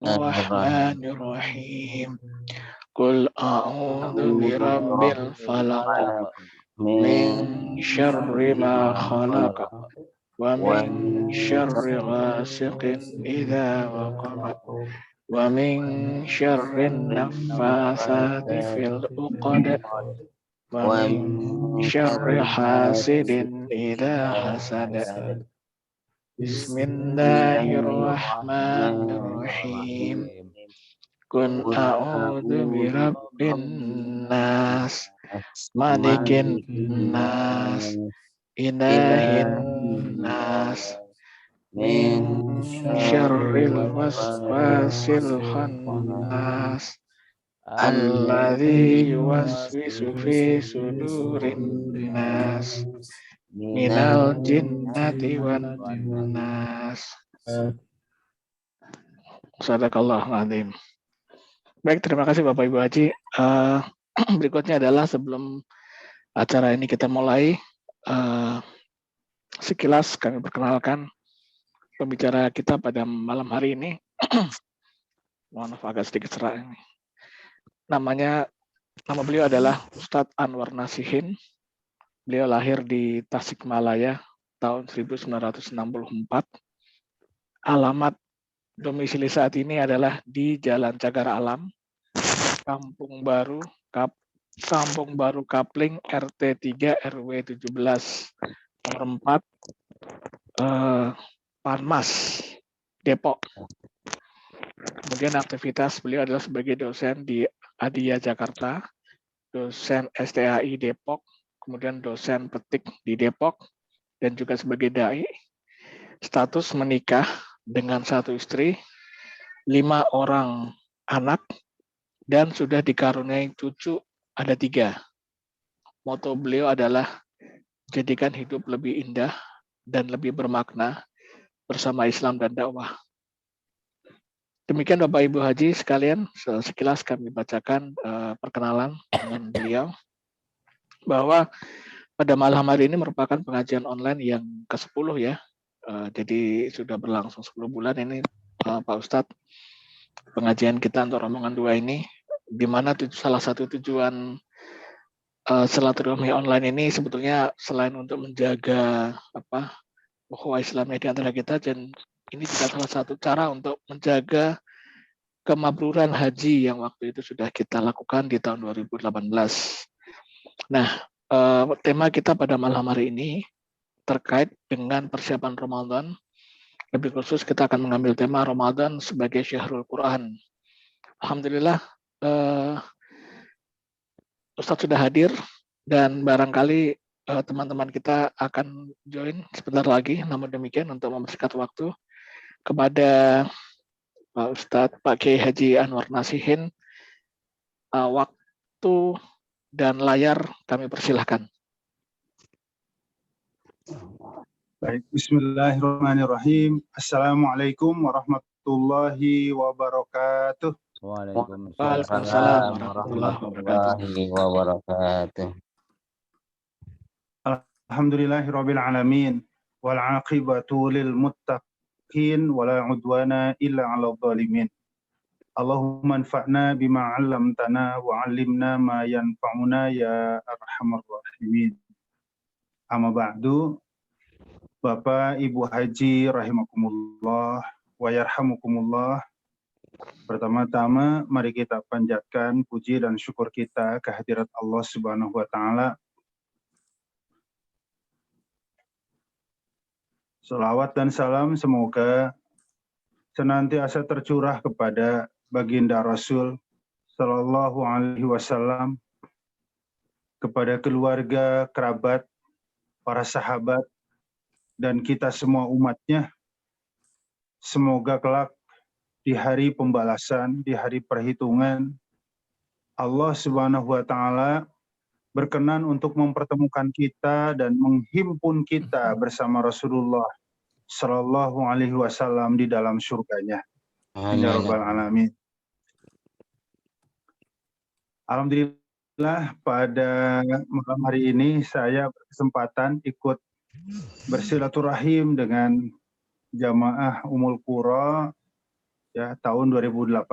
الرحمن الرحيم قل أعوذ برب الفلق من شر ما خلق ومن شر غاسق إذا وقب ومن شر النفاثات في العقد ومن شر حاسد إذا حسد بسم الله الرحمن الرحيم قل أعوذ برب الناس ملك الناس إله الناس من شر الوسواس الخناس الذي يوسوس في صدور الناس من الجنة والناس. Sadaqallahu azim. Baik, terima kasih Bapak Ibu Haji. Berikutnya adalah sebelum acara ini kita mulai, sekilas kami perkenalkan pembicara kita pada malam hari ini. Mohon maaf agak sedikit serak ini. Nama beliau adalah Ustadz Anwar Nasihin. Beliau lahir di Tasikmalaya tahun 1964. Alamat domisili saat ini adalah di Jalan Cagar Alam, Kampung Baru Kapling, RT 3 RW 17 nomor 4, Parmas, Depok. Kemudian aktivitas beliau adalah sebagai dosen di Adia Jakarta, dosen STAI Depok, kemudian dosen petik di Depok, dan juga sebagai dai. Status menikah dengan 1 istri, 5 orang anak, dan sudah dikaruniai cucu ada 3. Moto beliau adalah jadikan hidup lebih indah dan lebih bermakna bersama Islam dan dakwah. Demikian Bapak Ibu Haji sekalian, sekilas kami bacakan perkenalan dengan beliau, bahwa pada malam hari ini merupakan pengajian online yang ke-10 ya. Jadi sudah berlangsung 10 bulan ini Pak Ustadz, pengajian kita untuk rombongan 2 ini, di mana salah satu tujuan silaturahmi online ini sebetulnya selain untuk menjaga ukhuwah Islamnya di antara kita, dan ini juga salah satu cara untuk menjaga kemabruran haji yang waktu itu sudah kita lakukan di tahun 2018. Nah, tema kita pada malam hari ini terkait dengan persiapan Ramadan. Lebih khusus kita akan mengambil tema Ramadan sebagai Syahrul Quran. Alhamdulillah Ustadz sudah hadir dan barangkali teman-teman kita akan join sebentar lagi. Namun demikian, untuk mempersingkat waktu, kepada Pak Ustadz, Pak Kiai Haji Anwar Nasihin, waktu dan layar kami persilahkan. Baik, bismillahirrahmanirrahim. Assalamualaikum warahmatullahi wabarakatuh. Waalaikumsalam warahmatullahi wabarakatuh. Alhamdulillahirabbil alamin wal 'aqibatu lil muttaqin wala 'udwana illa 'alal zalimin. Allahumma anfa'na bima 'allamtana wa 'allimna ma yanfa'una ya arhamar rahimin. Amma ba'du. Bapak Ibu Haji rahimakumullah wa yarhamukumullah. Pertama-tama mari kita panjatkan puji dan syukur kita kehadirat Allah Subhanahu wa taala. Salawat dan salam semoga senantiasa tercurah kepada baginda Rasul sallallahu alaihi wasallam, kepada keluarga, kerabat, para sahabat, dan kita semua umatnya. Semoga kelak di hari pembalasan, di hari perhitungan, Allah Subhanahu wa taala berkenan untuk mempertemukan kita dan menghimpun kita bersama Rasulullah sallallahu alaihi wasallam di dalam surganya. Ya rabbal alamin. Alhamdulillah, pada malam hari ini saya berkesempatan ikut bersilaturahim dengan jamaah Ummul Qura ya tahun 2018.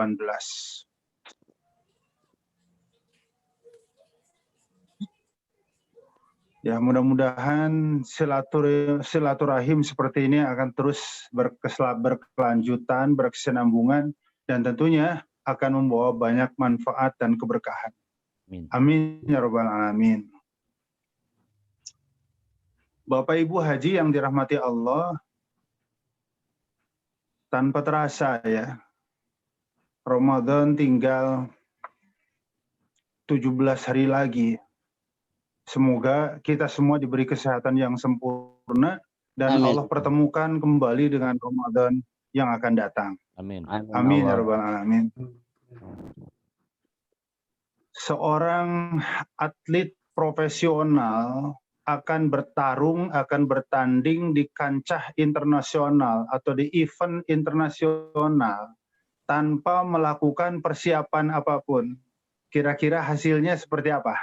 Ya, mudah-mudahan silaturahim seperti ini akan terus berkelanjutan, berkesinambungan, dan tentunya akan membawa banyak manfaat dan keberkahan. Amin ya rabbal alamin. Bapak Ibu Haji yang dirahmati Allah, tanpa terasa ya, Ramadan tinggal 17 hari lagi. Semoga kita semua diberi kesehatan yang sempurna dan Amin. Allah pertemukan kembali dengan Ramadan yang akan datang. Amin. Amin ya rabbal alamin. Seorang atlet profesional akan bertarung, akan bertanding di kancah internasional atau di event internasional tanpa melakukan persiapan apapun. Kira-kira hasilnya seperti apa?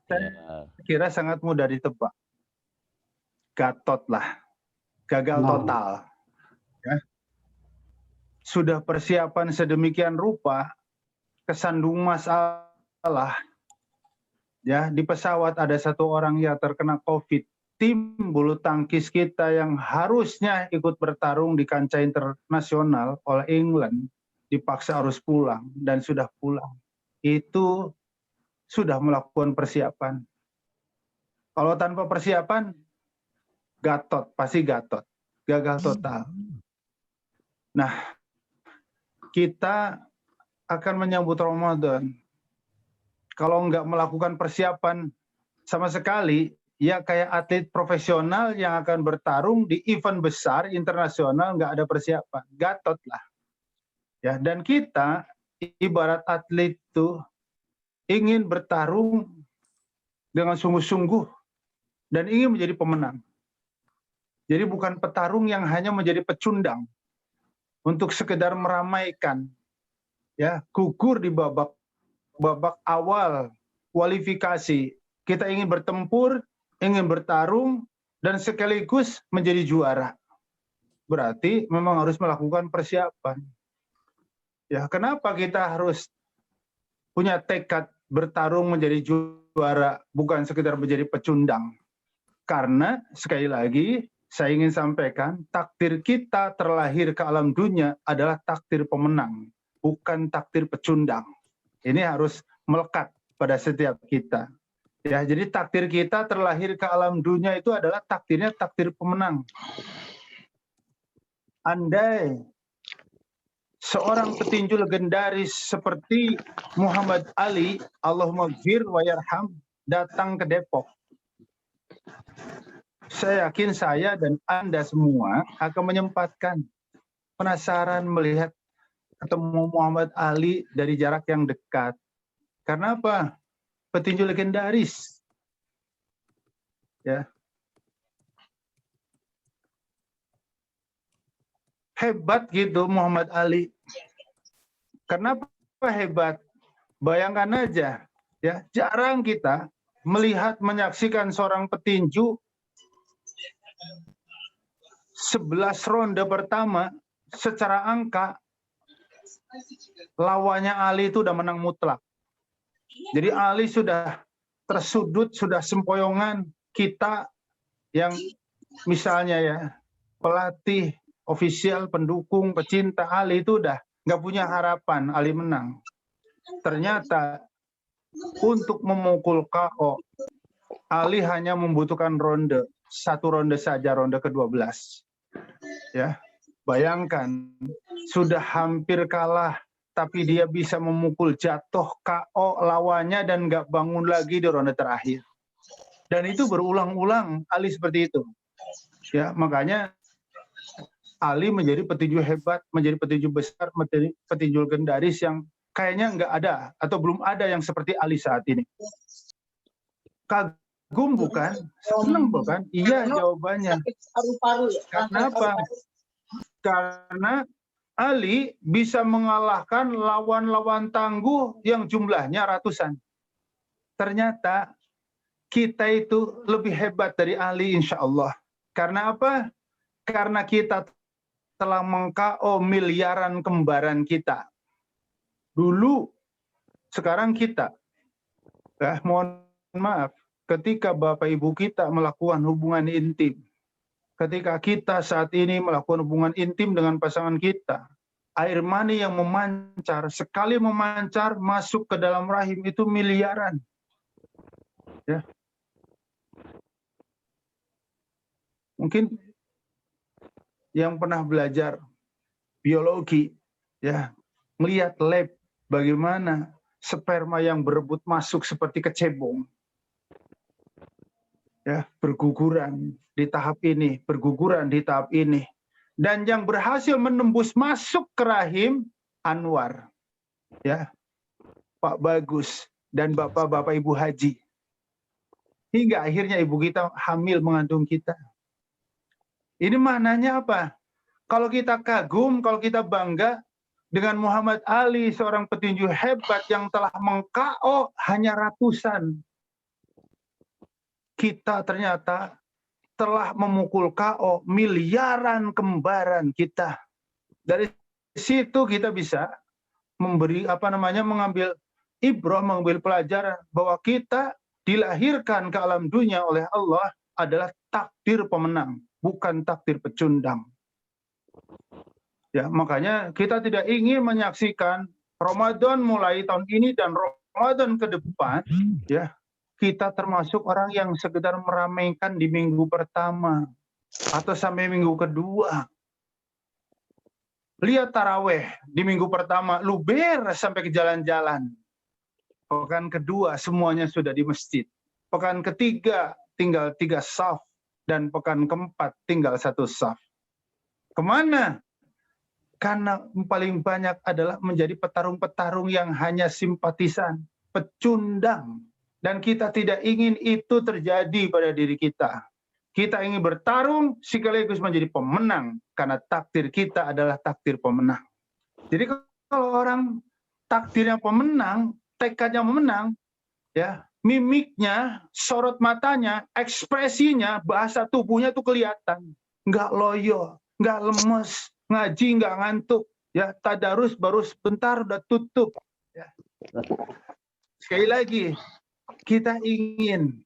Saya kira sangat mudah ditebak. Gatot lah, gagal total. Ya. Sudah persiapan sedemikian rupa, kesandung masalah. Ya, di pesawat ada satu orang yang terkena COVID. Tim bulu tangkis kita yang harusnya ikut bertarung di kancah internasional oleh England dipaksa harus pulang dan sudah pulang. Itu sudah melakukan persiapan. Kalau tanpa persiapan, gatot, pasti gatot. Gagal total. Nah, kita akan menyambut Ramadan. Kalau nggak melakukan persiapan sama sekali, ya kayak atlet profesional yang akan bertarung di event besar internasional, nggak ada persiapan. Gatot lah. Ya, dan kita ibarat atlet itu ingin bertarung dengan sungguh-sungguh dan ingin menjadi pemenang. Jadi bukan petarung yang hanya menjadi pecundang untuk sekedar meramaikan, ya, gugur di babak awal kualifikasi. Kita ingin bertempur, ingin bertarung, dan sekaligus menjadi juara. Berarti memang harus melakukan persiapan. Ya, kenapa kita harus punya tekad bertarung menjadi juara, bukan sekedar menjadi pecundang? Karena sekali lagi saya ingin sampaikan, takdir kita terlahir ke alam dunia adalah takdir pemenang, bukan takdir pecundang. Ini harus melekat pada setiap kita. Ya, jadi takdir kita terlahir ke alam dunia itu adalah takdirnya takdir pemenang. Andai seorang petinju legendaris seperti Muhammad Ali, Allahumma gfir wa yarham, datang ke Depok, saya yakin saya dan Anda semua akan menyempatkan, penasaran melihat ketemu Muhammad Ali dari jarak yang dekat. Karena apa? Petinju legendaris. Ya. Hebat gitu Muhammad Ali. Kenapa hebat? Bayangkan aja, ya, jarang kita melihat menyaksikan seorang petinju 11 ronde pertama secara angka lawannya Ali itu udah menang mutlak. Jadi Ali sudah tersudut, sudah sempoyongan. Kita yang misalnya ya pelatih, ofisial, pendukung, pecinta Ali itu udah nggak punya harapan Ali menang. Ternyata untuk memukul KO, Ali hanya membutuhkan satu ronde saja, ronde ke-12. Ya, bayangkan sudah hampir kalah, tapi dia bisa memukul jatuh KO lawannya dan nggak bangun lagi di ronde terakhir. Dan itu berulang-ulang Ali seperti itu. Ya, makanya Ali menjadi petinju hebat, menjadi petinju besar, menjadi petinju legendaris yang kayaknya nggak ada atau belum ada yang seperti Ali saat ini. Kagum bukan? Senang bukan? Iya jawabannya. Karena apa? Karena Ali bisa mengalahkan lawan-lawan tangguh yang jumlahnya ratusan. Ternyata kita itu lebih hebat dari Ali insya Allah. Karena apa? Karena kita telah meng-KO miliaran kembaran kita. Dulu, sekarang kita. Mohon maaf, ketika Bapak Ibu kita melakukan hubungan intim, ketika kita saat ini melakukan hubungan intim dengan pasangan kita, air mani yang memancar, sekali memancar masuk ke dalam rahim itu miliaran. Ya. Mungkin yang pernah belajar biologi, ya, melihat lab bagaimana sperma yang berebut masuk seperti kecebong, ya, berguguran di tahap ini, berguguran di tahap ini, dan yang berhasil menembus masuk ke rahim Anwar, ya, Pak Bagus dan bapak-bapak ibu haji, hingga akhirnya ibu kita hamil mengandung kita. Ini maknanya apa? Kalau kita kagum, kalau kita bangga dengan Muhammad Ali, seorang petinju hebat yang telah meng-KO hanya ratusan. Kita ternyata telah memukul KO miliaran kembaran kita. Dari situ kita bisa memberi mengambil ibrah, mengambil pelajaran bahwa kita dilahirkan ke alam dunia oleh Allah adalah takdir pemenang, bukan takdir pecundang. Ya, makanya kita tidak ingin menyaksikan Ramadan mulai tahun ini dan Ramadan ke depan, ya, kita termasuk orang yang sekedar meramaikan di minggu pertama atau sampai minggu kedua. Lihat taraweh di minggu pertama, luber sampai ke jalan-jalan. Pekan kedua semuanya sudah di masjid. Pekan ketiga tinggal 3 saf dan pekan keempat tinggal 1 saf. Kemana? Karena paling banyak adalah menjadi petarung-petarung yang hanya simpatisan, pecundang. Dan kita tidak ingin itu terjadi pada diri kita. Kita ingin bertarung sekaligus menjadi pemenang, karena takdir kita adalah takdir pemenang. Jadi kalau orang takdirnya pemenang, tekadnya memenang, ya, mimiknya, sorot matanya, ekspresinya, bahasa tubuhnya itu kelihatan. Nggak loyo, nggak lemes, ngaji nggak ngantuk, ya, tadarus baru sebentar udah tutup. Ya. Sekali lagi, kita ingin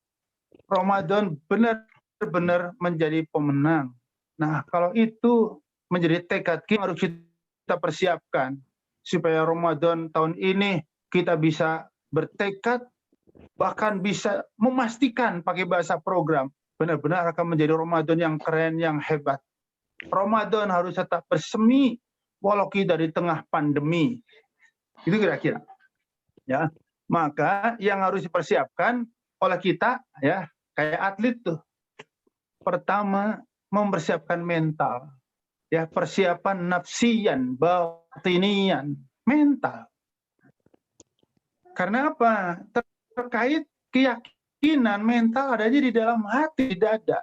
Ramadan benar-benar menjadi pemenang. Nah, kalau itu menjadi tekad kita, harus kita persiapkan supaya Ramadan tahun ini kita bisa bertekad, bahkan bisa memastikan pakai bahasa program, benar-benar akan menjadi Ramadan yang keren, yang hebat. Ramadan harus tetap bersemi walau kita di tengah pandemi. Itu kira-kira. Ya. Maka yang harus dipersiapkan oleh kita, ya, kayak atlet tuh. Pertama, mempersiapkan mental. Ya, persiapan nafsiyan, batinian, mental. Karena apa? Terkait keyakinan mental adanya di dalam hati, di dada.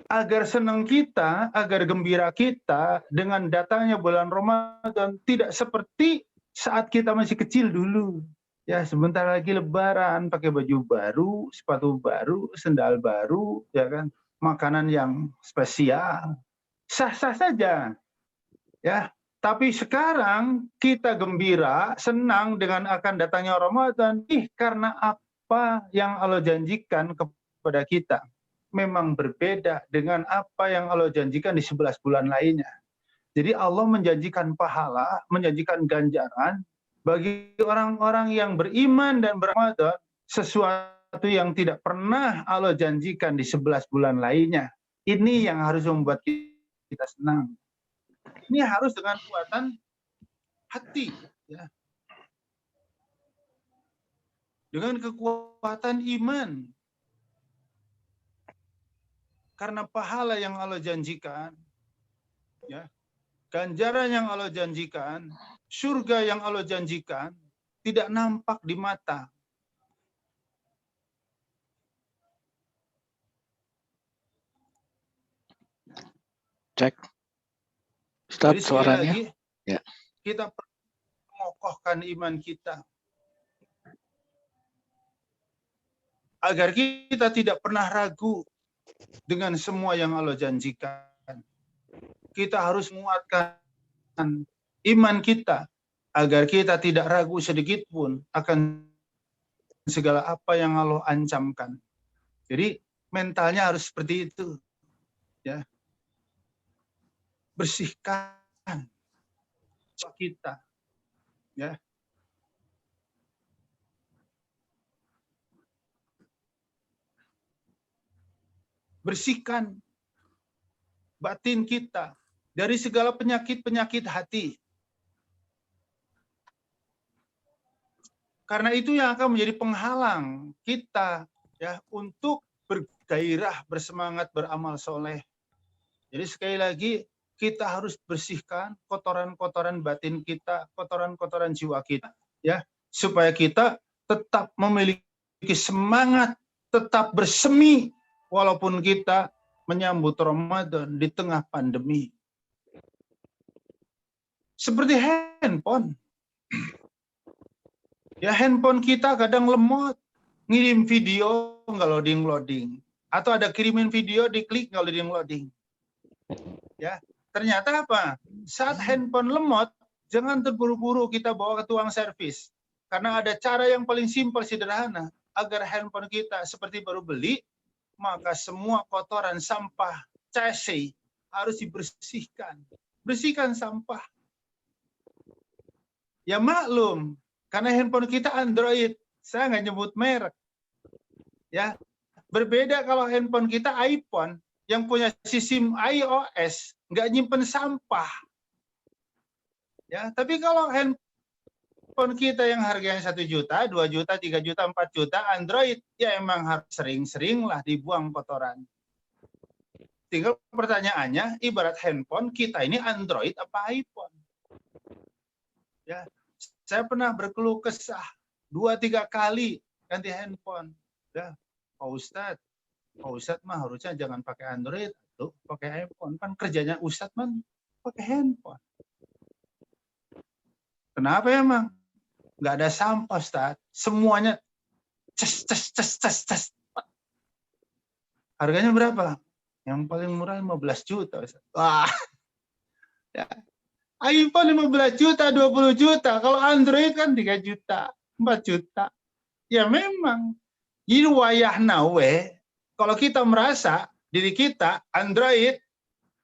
Agar senang kita, agar gembira kita dengan datangnya bulan Ramadan tidak seperti saat kita masih kecil dulu. Ya, sebentar lagi Lebaran, pakai baju baru, sepatu baru, sendal baru, ya kan, makanan yang spesial, sah-sah saja. Ya, tapi sekarang kita gembira, senang dengan akan datangnya Ramadan, karena apa yang Allah janjikan kepada kita memang berbeda dengan apa yang Allah janjikan di 11 bulan lainnya. Jadi Allah menjanjikan pahala, menjanjikan ganjaran bagi orang-orang yang beriman dan beramal, sesuatu yang tidak pernah Allah janjikan di 11 bulan lainnya. Ini yang harus membuat kita senang. Ini harus dengan kekuatan hati, ya. Dengan kekuatan iman. Karena pahala yang Allah janjikan, ya, ganjaran yang Allah janjikan, surga yang Allah janjikan, tidak nampak di mata. Cek. Stop suaranya. Lagi, ya. Kita perlu mengokohkan iman kita. Agar kita tidak pernah ragu dengan semua yang Allah janjikan. kita harus menguatkan iman kita agar kita tidak ragu sedikit pun akan segala apa yang Allah ancamkan. Jadi mentalnya harus seperti itu, ya. Bersihkan kita, ya. Bersihkan batin kita dari segala penyakit-penyakit hati. Karena itu yang akan menjadi penghalang kita, ya, untuk bergairah, bersemangat, beramal soleh. Jadi sekali lagi kita harus bersihkan kotoran-kotoran batin kita, kotoran-kotoran jiwa kita, ya, supaya kita tetap memiliki semangat, tetap bersemi walaupun kita menyambut Ramadan di tengah pandemi. Seperti handphone. Ya, handphone kita kadang lemot, ngirim video nggak loading-loading. Atau ada kirimin video, diklik nggak loading-loading. Ya, ternyata apa? Saat handphone lemot, jangan terburu-buru kita bawa ke tukang servis. Karena ada cara yang paling simpel, sederhana. Agar handphone kita seperti baru beli, maka semua kotoran, sampah, chassis harus dibersihkan. Bersihkan sampah. Ya maklum, karena handphone kita Android, saya nggak nyebut merek. Ya, berbeda kalau handphone kita iPhone yang punya sistem iOS, nggak nyimpen sampah. Ya, tapi kalau handphone kita yang harganya 1 juta, 2 juta, 3 juta, 4 juta, Android, ya emang harus sering-sering lah dibuang kotoran. Tinggal pertanyaannya, ibarat handphone kita ini Android apa iPhone? Ya, saya pernah berkeluh kesah 2-3 kali ganti handphone. Ya, Pak Ustadz mah harusnya jangan pakai Android, tuh pakai iPhone. Kan kerjanya Ustadz mah pakai handphone. Kenapa emang? Nggak ada sampah, Ustadz. Semuanya ces. Harganya berapa? Yang paling murah 15 juta, Ustadz. Wah. Ya. iPhone 15 juta, 20 juta. Kalau Android kan 3 juta, 4 juta. Ya memang. Jadi wayah nawe, kalau kita merasa diri kita Android,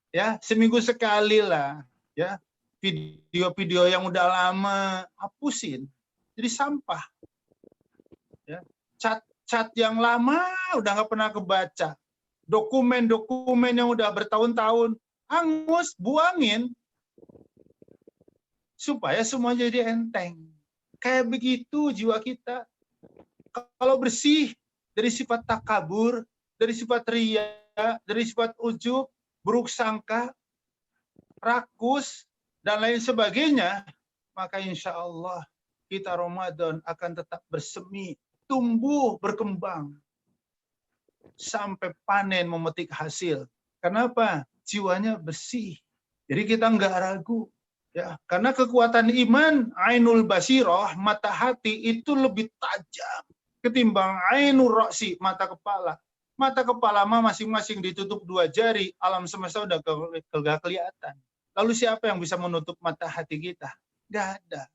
ya seminggu sekali lah, ya video-video yang udah lama hapusin, jadi sampah. Ya, chat yang lama udah nggak pernah kebaca, dokumen-dokumen yang udah bertahun-tahun hangus, buangin, supaya semua jadi enteng. Kayak begitu jiwa kita. Kalau bersih dari sifat takabur, dari sifat riya, dari sifat ujub, buruk sangka, rakus, dan lain sebagainya, maka insya Allah kita Ramadan akan tetap bersemi, tumbuh, berkembang, sampai panen memetik hasil. Kenapa? Jiwanya bersih. Jadi kita nggak ragu. Ya, karena kekuatan iman, ainul basiroh, mata hati itu lebih tajam ketimbang ainul roksi, mata kepala. Mata kepala mah masing-masing ditutup 2 jari, alam semesta udah gak kelihatan. Lalu siapa yang bisa menutup mata hati kita? Gak ada.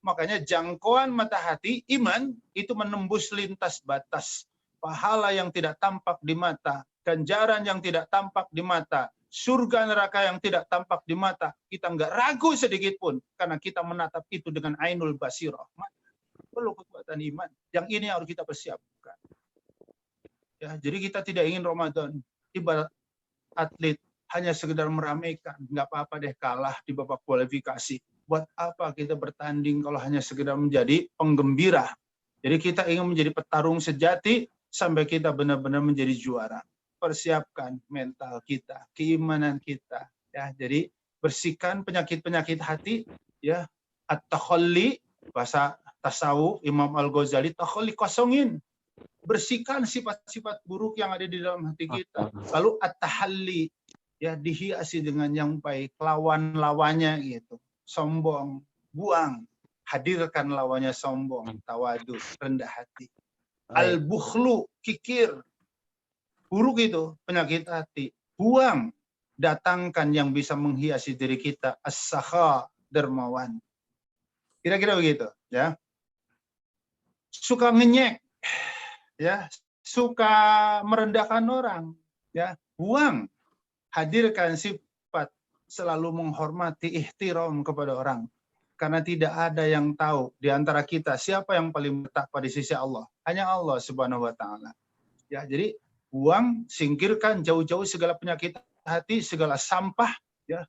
Makanya jangkauan mata hati, iman, itu menembus lintas batas. Pahala yang tidak tampak di mata, ganjaran yang tidak tampak di mata, surga neraka yang tidak tampak di mata, kita nggak ragu sedikit pun, karena kita menatap itu dengan ainul basirah. Perlu kekuatan iman. Yang ini harus kita persiapkan. Ya, jadi kita tidak ingin Ramadan ibarat atlet hanya sekedar meramaikan, nggak apa-apa deh kalah di babak kualifikasi. Buat apa kita bertanding kalau hanya sekedar menjadi penggembira? Jadi kita ingin menjadi petarung sejati sampai kita benar-benar menjadi juara. Persiapkan mental kita, keimanan kita. Ya, jadi bersihkan penyakit-penyakit hati. Ya, at-takhalli, bahasa tasawuf Imam Al-Ghazali, takhalli, kosongin. Bersihkan sifat-sifat buruk yang ada di dalam hati kita. Lalu at-tahalli, ya dihiasi dengan yang baik, lawan-lawannya gitu. Sombong, buang. Hadirkan lawannya sombong, tawadu, rendah hati. Al-bukhlu, kikir. Buruk itu penyakit hati. Buang. datangkan yang bisa menghiasi diri kita, as-sakha, dermawan. Kira-kira begitu, ya. Suka ngenyek, ya, suka merendahkan orang, ya. Buang, hadirkan sifat selalu menghormati, ihtiram kepada orang. Karena tidak ada yang tahu di antara kita siapa yang paling bertakwa di sisi Allah. Hanya Allah Subhanahu wa taala. Ya, jadi buang, singkirkan jauh-jauh segala penyakit hati, segala sampah, ya,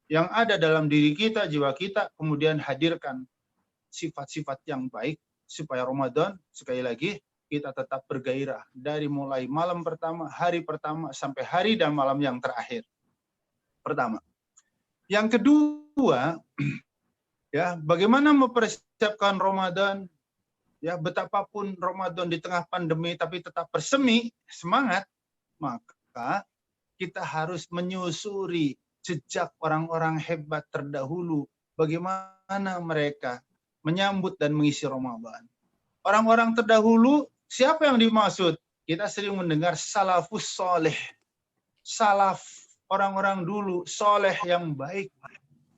yang ada dalam diri kita, jiwa kita, kemudian hadirkan sifat-sifat yang baik supaya Ramadan sekali lagi kita tetap bergairah dari mulai malam pertama, hari pertama sampai hari dan malam yang terakhir. Pertama. Yang kedua, ya, bagaimana mempersiapkan Ramadan? Ya, betapapun Ramadan di tengah pandemi tapi tetap bersemi, semangat, maka kita harus menyusuri jejak orang-orang hebat terdahulu, bagaimana mereka menyambut dan mengisi Ramadan. Orang-orang terdahulu, siapa yang dimaksud? Kita sering mendengar salafus soleh. Salaf, orang-orang dulu, soleh yang baik.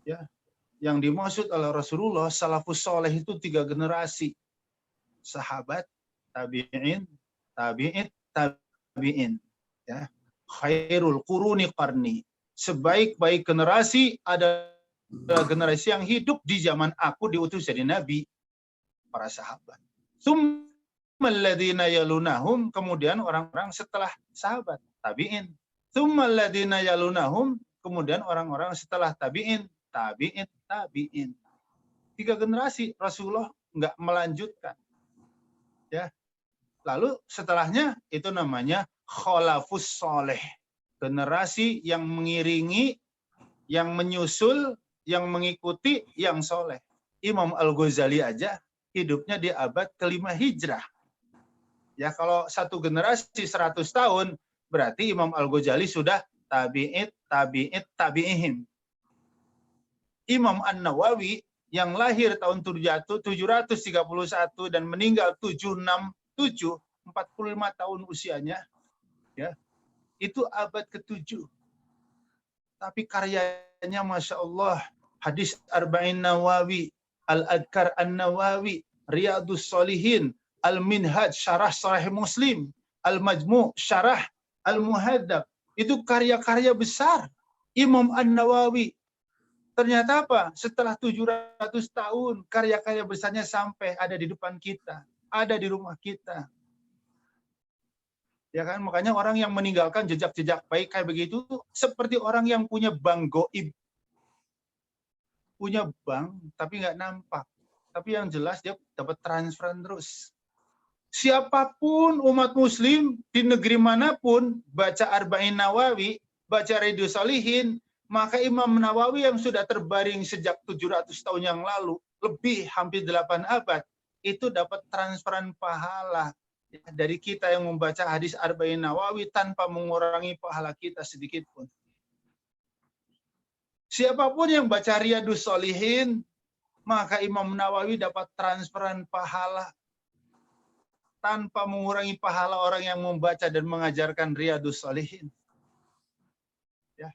Ya, yang dimaksud oleh Rasulullah, salafus soleh itu 3 generasi. Sahabat, tabi'in, tabi'in. Ya. Khairul quruni qarni. Sebaik-baik generasi adalah generasi yang hidup di zaman aku diutus jadi nabi, para sahabat. Tsummal ladzina yalunahum, kemudian orang-orang setelah sahabat, tabi'in. Tsummal ladzina yalunahum, kemudian orang-orang setelah tabi'in, tabi'in. 3 generasi Rasulullah enggak melanjutkan. Ya. Lalu setelahnya itu namanya khalafus soleh. Generasi yang mengiringi, yang menyusul, yang mengikuti, yang soleh. Imam Al-Ghazali aja hidupnya di abad ke-5 Hijrah. Ya, kalau satu generasi 100 tahun, berarti Imam Al-Ghazali sudah tabi'ihim. Imam An-Nawawi yang lahir tahun 731 dan meninggal 767, 45 tahun usianya, ya, itu abad ke-7. Tapi karyanya Masya Allah, hadis Arba'in Nawawi, Al-Adkar An-Nawawi, Riyadus Solihin, Al-Minhaj, Syarah Sahih Muslim, Al-Majmu' Syarah Al-Muhadzab. Itu karya-karya besar Imam An-Nawawi. Ternyata apa? Setelah 700 tahun, karya-karya besarnya sampai ada di depan kita, ada di rumah kita. Ya kan, makanya orang yang meninggalkan jejak-jejak baik kayak begitu seperti orang yang punya bank goib. Punya bank tapi nggak nampak. Tapi yang jelas dia dapat transferan terus. Siapapun umat muslim di negeri manapun baca Arba'in Nawawi, baca Riyadhus Shalihin, maka Imam Nawawi yang sudah terbaring sejak 700 tahun yang lalu, lebih hampir 8 abad, itu dapat transferan pahala dari kita yang membaca hadis Arba'in Nawawi tanpa mengurangi pahala kita sedikit pun. Siapapun yang baca Riyadhus Shalihin, maka Imam Nawawi dapat transferan pahala tanpa mengurangi pahala orang yang membaca dan mengajarkan Riyadhus Shalihin. Ya,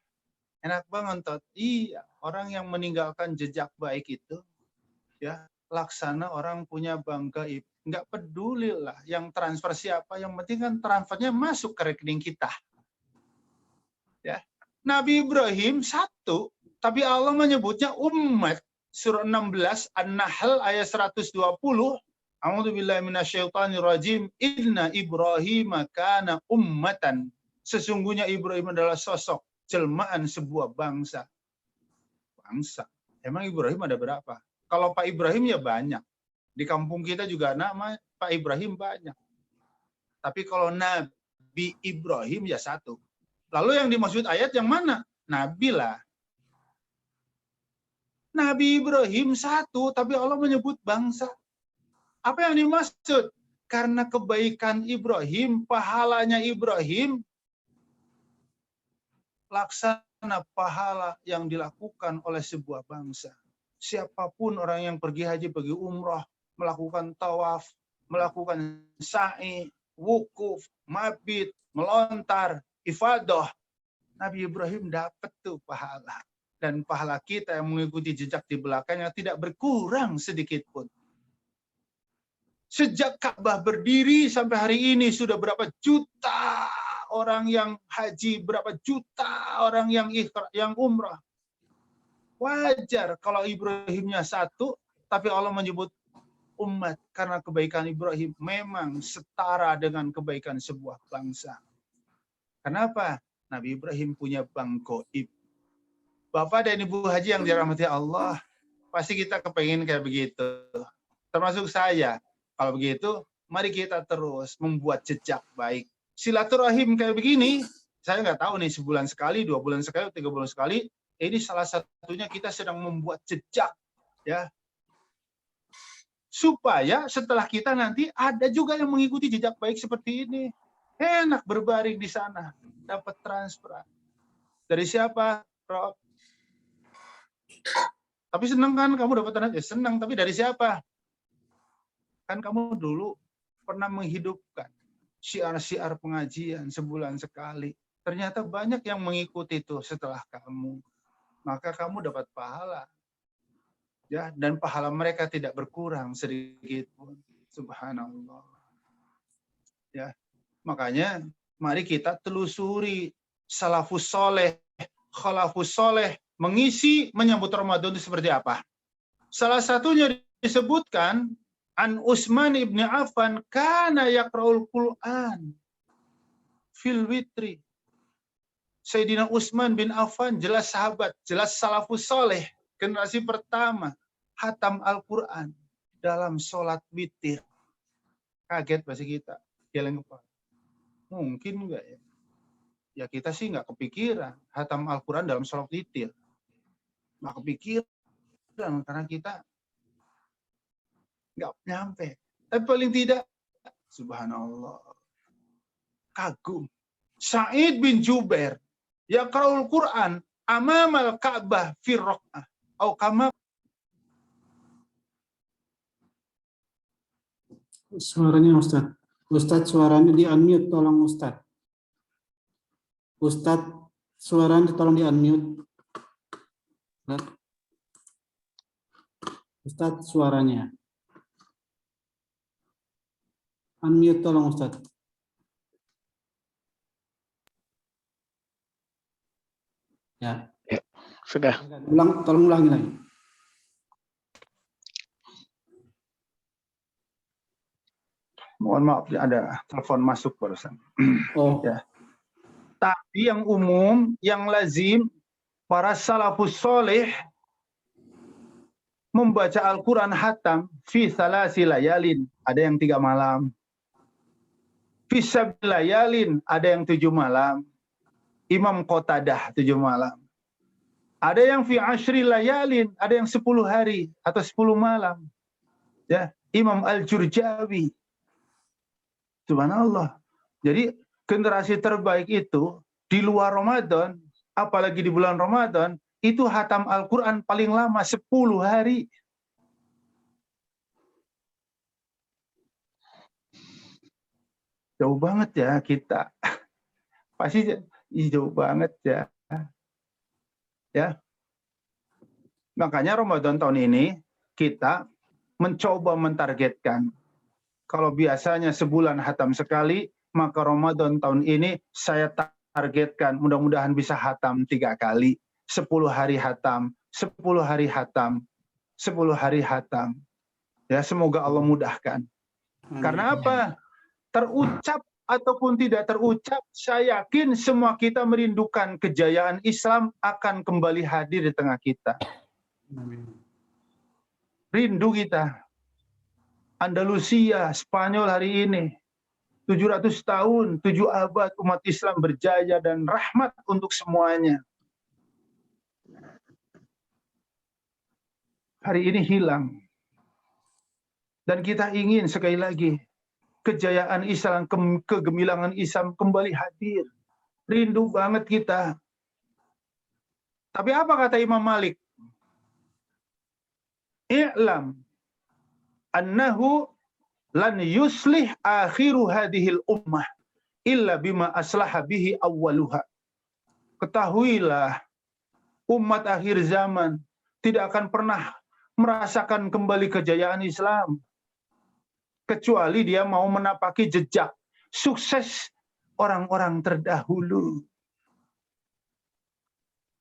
enak banget, Tot. Iya, orang yang meninggalkan jejak baik itu, ya, laksana orang punya bank gaib. Nggak peduli lah yang transfer siapa, yang penting kan transfernya masuk ke rekening kita. Ya. Nabi Ibrahim satu, tapi Allah menyebutnya umat. Surah 16 An-Nahl ayat 120. A'udzubillahi minasyaitonirrajim. Inna Ibrahim kana ummatan. Sesungguhnya Ibrahim adalah sosok jelmaan sebuah bangsa. Bangsa. Emang Ibrahim ada berapa? Kalau Pak Ibrahim ya banyak. Di kampung kita juga nama Pak Ibrahim banyak. Tapi kalau Nabi Ibrahim ya satu. Lalu yang dimaksud ayat yang mana? Nabi lah. Nabi Ibrahim satu, tapi Allah menyebut bangsa. Apa yang dimaksud? Karena kebaikan Ibrahim, pahalanya Ibrahim, laksana pahala yang dilakukan oleh sebuah bangsa. Siapapun orang yang pergi haji, pergi umrah, melakukan tawaf, melakukan sa'i, wukuf, mabit, melontar, ifadah. Nabi Ibrahim dapat tuh pahala. Dan pahala kita yang mengikuti jejak di belakangnya tidak berkurang sedikit pun. Sejak Ka'bah berdiri sampai hari ini sudah berapa juta orang yang haji, berapa juta orang yang umrah. Wajar kalau Ibrahimnya satu, tapi Allah menyebut umat karena kebaikan Ibrahim memang setara dengan kebaikan sebuah bangsa. Kenapa? Nabi Ibrahim punya bank goib. Bapak dan Ibu Haji yang dirahmati Allah, pasti kita kepengen kayak begitu. Termasuk saya. Kalau begitu, mari kita terus membuat jejak baik. Silaturahim kayak begini, saya nggak tahu nih sebulan sekali, 2 bulan sekali, 3 bulan sekali. Ini salah satunya kita sedang membuat jejak, ya. Supaya setelah kita nanti ada juga yang mengikuti jejak baik seperti ini. Enak berbaring di sana, dapat transfer. Dari siapa, Rob? Tapi senang kan kamu dapat transfer? Senang, tapi dari siapa? Kan kamu dulu pernah menghidupkan syiar-syiar pengajian sebulan sekali. Ternyata banyak yang mengikuti itu setelah kamu. Maka kamu dapat pahala. Ya, dan pahala mereka tidak berkurang sedikit pun. Subhanallah. Ya. Makanya mari kita telusuri salafus soleh, khalafus soleh mengisi menyambut Ramadan itu seperti apa. Salah satunya disebutkan an Utsman ibn Affan kana yaqra'ul Qur'an fil witri. Sayyidina Utsman bin Affan jelas sahabat, jelas salafus soleh, generasi pertama hatam Al-Quran dalam sholat witir. Kaget pasti kita, geleng kepala. Mungkin enggak ya? Ya kita sih nggak kepikiran hatam Al-Quran dalam sholat witir. Nggak kepikiran karena kita nggak nyampe. Tapi paling tidak, subhanallah, kagum. Sa'id bin Jubair, yaqra'ul Quran amamal Ka'bah fi raq'ah. Atau kama. Suaranya Ustaz. Ustaz suaranya di unmute, tolong Ustaz. Ustaz suaranya tolong di unmute. Ustaz suaranya. Unmute tolong Ustaz. Ya. Ya, sudah. Tolong ulangi lagi. Mohon maaf, ada telepon masuk barusan. Oh. Ya. Tapi yang umum, yang lazim, para salafus soleh membaca Al-Quran hatam fi salasi layalin, ada yang 3 malam. Fi sabi layalin, ada yang 7 malam. Imam Qatadah 7 malam. Ada yang fi ashri layalin, ada yang 10 hari atau 10 malam. Ya, Imam Al-Jurjawi. Subhanallah. Jadi generasi terbaik itu di luar Ramadan, apalagi di bulan Ramadan, itu hatam Al-Quran paling lama 10 hari. Jauh banget ya kita. Pasti jauh banget ya. Ya. Makanya Ramadan tahun ini kita mencoba mentargetkan. Kalau biasanya sebulan hatam sekali, maka Ramadan tahun ini saya targetkan mudah-mudahan bisa hatam 3 kali. 10 hari hatam, 10 hari hatam, 10 hari hatam. Ya, semoga Allah mudahkan. Karena apa? Terucap ataupun tidak terucap, saya yakin semua kita merindukan kejayaan Islam akan kembali hadir di tengah kita. Rindu kita. Andalusia, Spanyol hari ini, 700 tahun, 7 abad umat Islam berjaya dan rahmat untuk semuanya. Hari ini hilang. Dan kita ingin sekali lagi, kejayaan Islam, kegemilangan Islam kembali hadir. Rindu banget kita. Tapi apa kata Imam Malik? I'lam annahu lan yuslih akhiru hadhil ummah illa bima aslaha bihi awwaluha. ketahuilah umat akhir zaman tidak akan pernah merasakan kembali kejayaan Islam kecuali dia mau menapaki jejak sukses orang-orang terdahulu.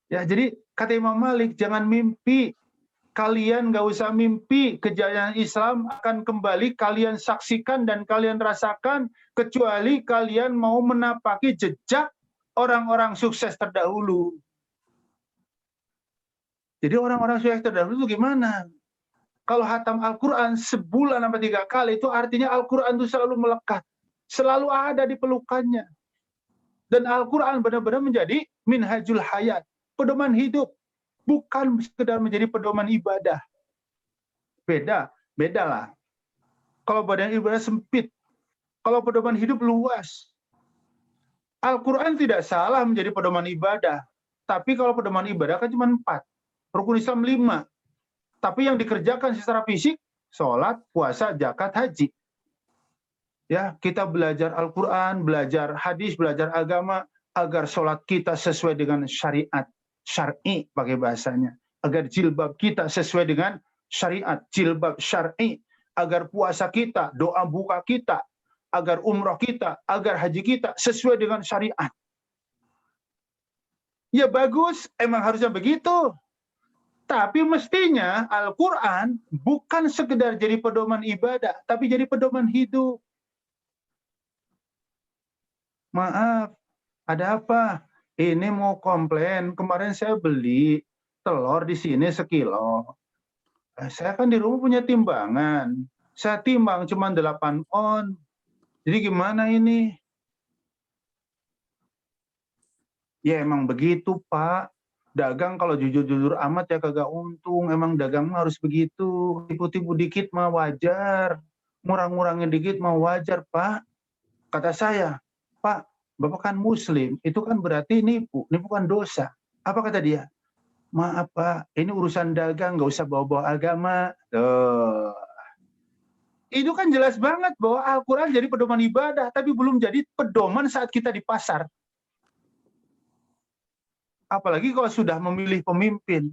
Ya, jadi kata Imam Malik, jangan mimpi. Kalian nggak usah mimpi kejayaan Islam akan kembali kalian saksikan dan kalian rasakan kecuali kalian mau menapaki jejak orang-orang sukses terdahulu. Jadi orang-orang sukses terdahulu itu gimana? Kalau hatam Al-Quran sebulan sampai 3 kali itu artinya Al-Quran itu selalu melekat, selalu ada di pelukannya. Dan Al-Quran benar-benar menjadi minhajul hayat, pedoman hidup. Bukan sekedar menjadi pedoman ibadah. Beda lah. Kalau badan ibadah sempit, kalau pedoman hidup luas. Al-Quran tidak salah menjadi pedoman ibadah. Tapi kalau pedoman ibadah kan cuma 4. Rukun Islam 5. Tapi yang dikerjakan secara fisik, sholat, puasa, zakat, haji. Ya, kita belajar Al-Quran, belajar hadis, belajar agama, agar sholat kita sesuai dengan syariat. Syar'i pakai bahasanya, agar jilbab kita sesuai dengan syariat, jilbab syar'i, agar puasa kita, doa buka kita, agar umrah kita, agar haji kita sesuai dengan syariat. Ya bagus, emang harusnya begitu. Tapi mestinya Al-Quran bukan sekedar jadi pedoman ibadah, tapi jadi pedoman hidup. Maaf, ada apa? Ini mau komplain, kemarin saya beli telur di sini sekilo. Saya kan di rumah punya timbangan. Saya timbang cuma 8 on. Jadi gimana ini? Ya emang begitu, Pak. Dagang kalau jujur-jujur amat ya kagak untung. Emang dagang harus begitu. Tipu-tipu dikit mah wajar. Murang-murangin dikit mah wajar, Pak. Kata saya, Pak, Bapak kan muslim, itu kan berarti nipu kan dosa. Apa kata dia? Maaf Pak, ini urusan dagang, nggak usah bawa-bawa agama. Itu kan jelas banget bahwa Al-Quran jadi pedoman ibadah, tapi belum jadi pedoman saat kita di pasar. Apalagi kalau sudah memilih pemimpin.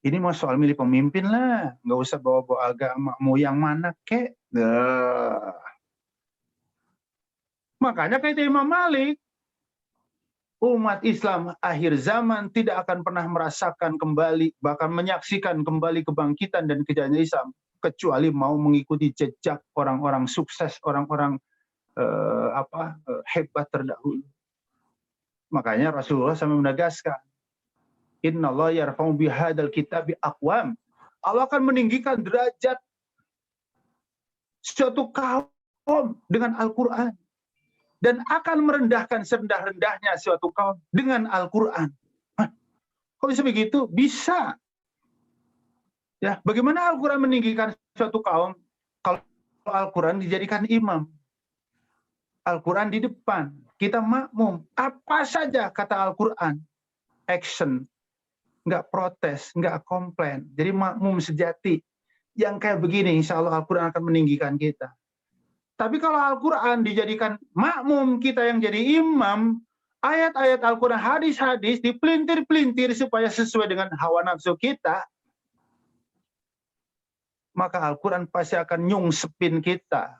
Ini mau soal milih pemimpin lah, nggak usah bawa-bawa agama, mau yang mana kek. Makanya kata Imam Malik, umat Islam akhir zaman tidak akan pernah merasakan kembali, bahkan menyaksikan kembali kebangkitan dan kejayaan Islam, kecuali mau mengikuti jejak orang-orang sukses, orang-orang hebat terdahulu. Makanya Rasulullah sampai menegaskan, Innallaha yarfa'u bihadzal kitabi aqwam. Allah akan meninggikan derajat suatu kaum dengan Al-Quran. Dan akan merendahkan serendah-rendahnya suatu kaum dengan Al-Quran. Kok bisa begitu? Bisa. Ya, bagaimana Al-Quran meninggikan suatu kaum? Kalau Al-Quran dijadikan imam. Al-Quran di depan. Kita makmum. Apa saja kata Al-Quran. Action. Nggak protes, nggak komplain. Jadi makmum sejati. Yang kayak begini, insya Allah Al-Quran akan meninggikan kita. Tapi kalau Al-Quran dijadikan makmum kita yang jadi imam, ayat-ayat Al-Quran, hadis-hadis dipelintir-pelintir supaya sesuai dengan hawa nafsu kita, maka Al-Quran pasti akan nyungsepin kita,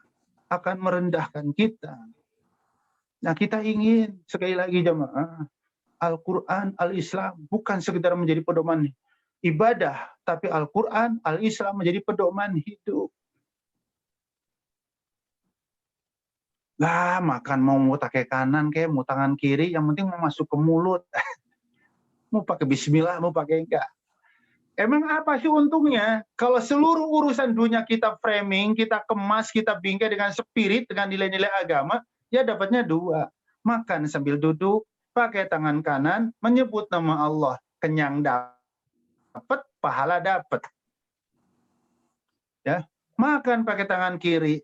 akan merendahkan kita. Nah kita ingin, sekali lagi jemaah, Al-Quran, Al-Islam bukan sekedar menjadi pedoman ibadah, tapi Al-Quran, Al-Islam menjadi pedoman hidup. Lah makan mau pakai kanan kayak mau tangan kiri, yang penting mau masuk ke mulut. Mau pakai bismillah, mau pakai enggak. Emang apa sih untungnya kalau seluruh urusan dunia kita framing, kita kemas, kita bingkai dengan spirit, dengan nilai-nilai agama, ya dapatnya 2. Makan sambil duduk, pakai tangan kanan, menyebut nama Allah, kenyang dapat, pahala dapat. Ya, makan pakai tangan kiri,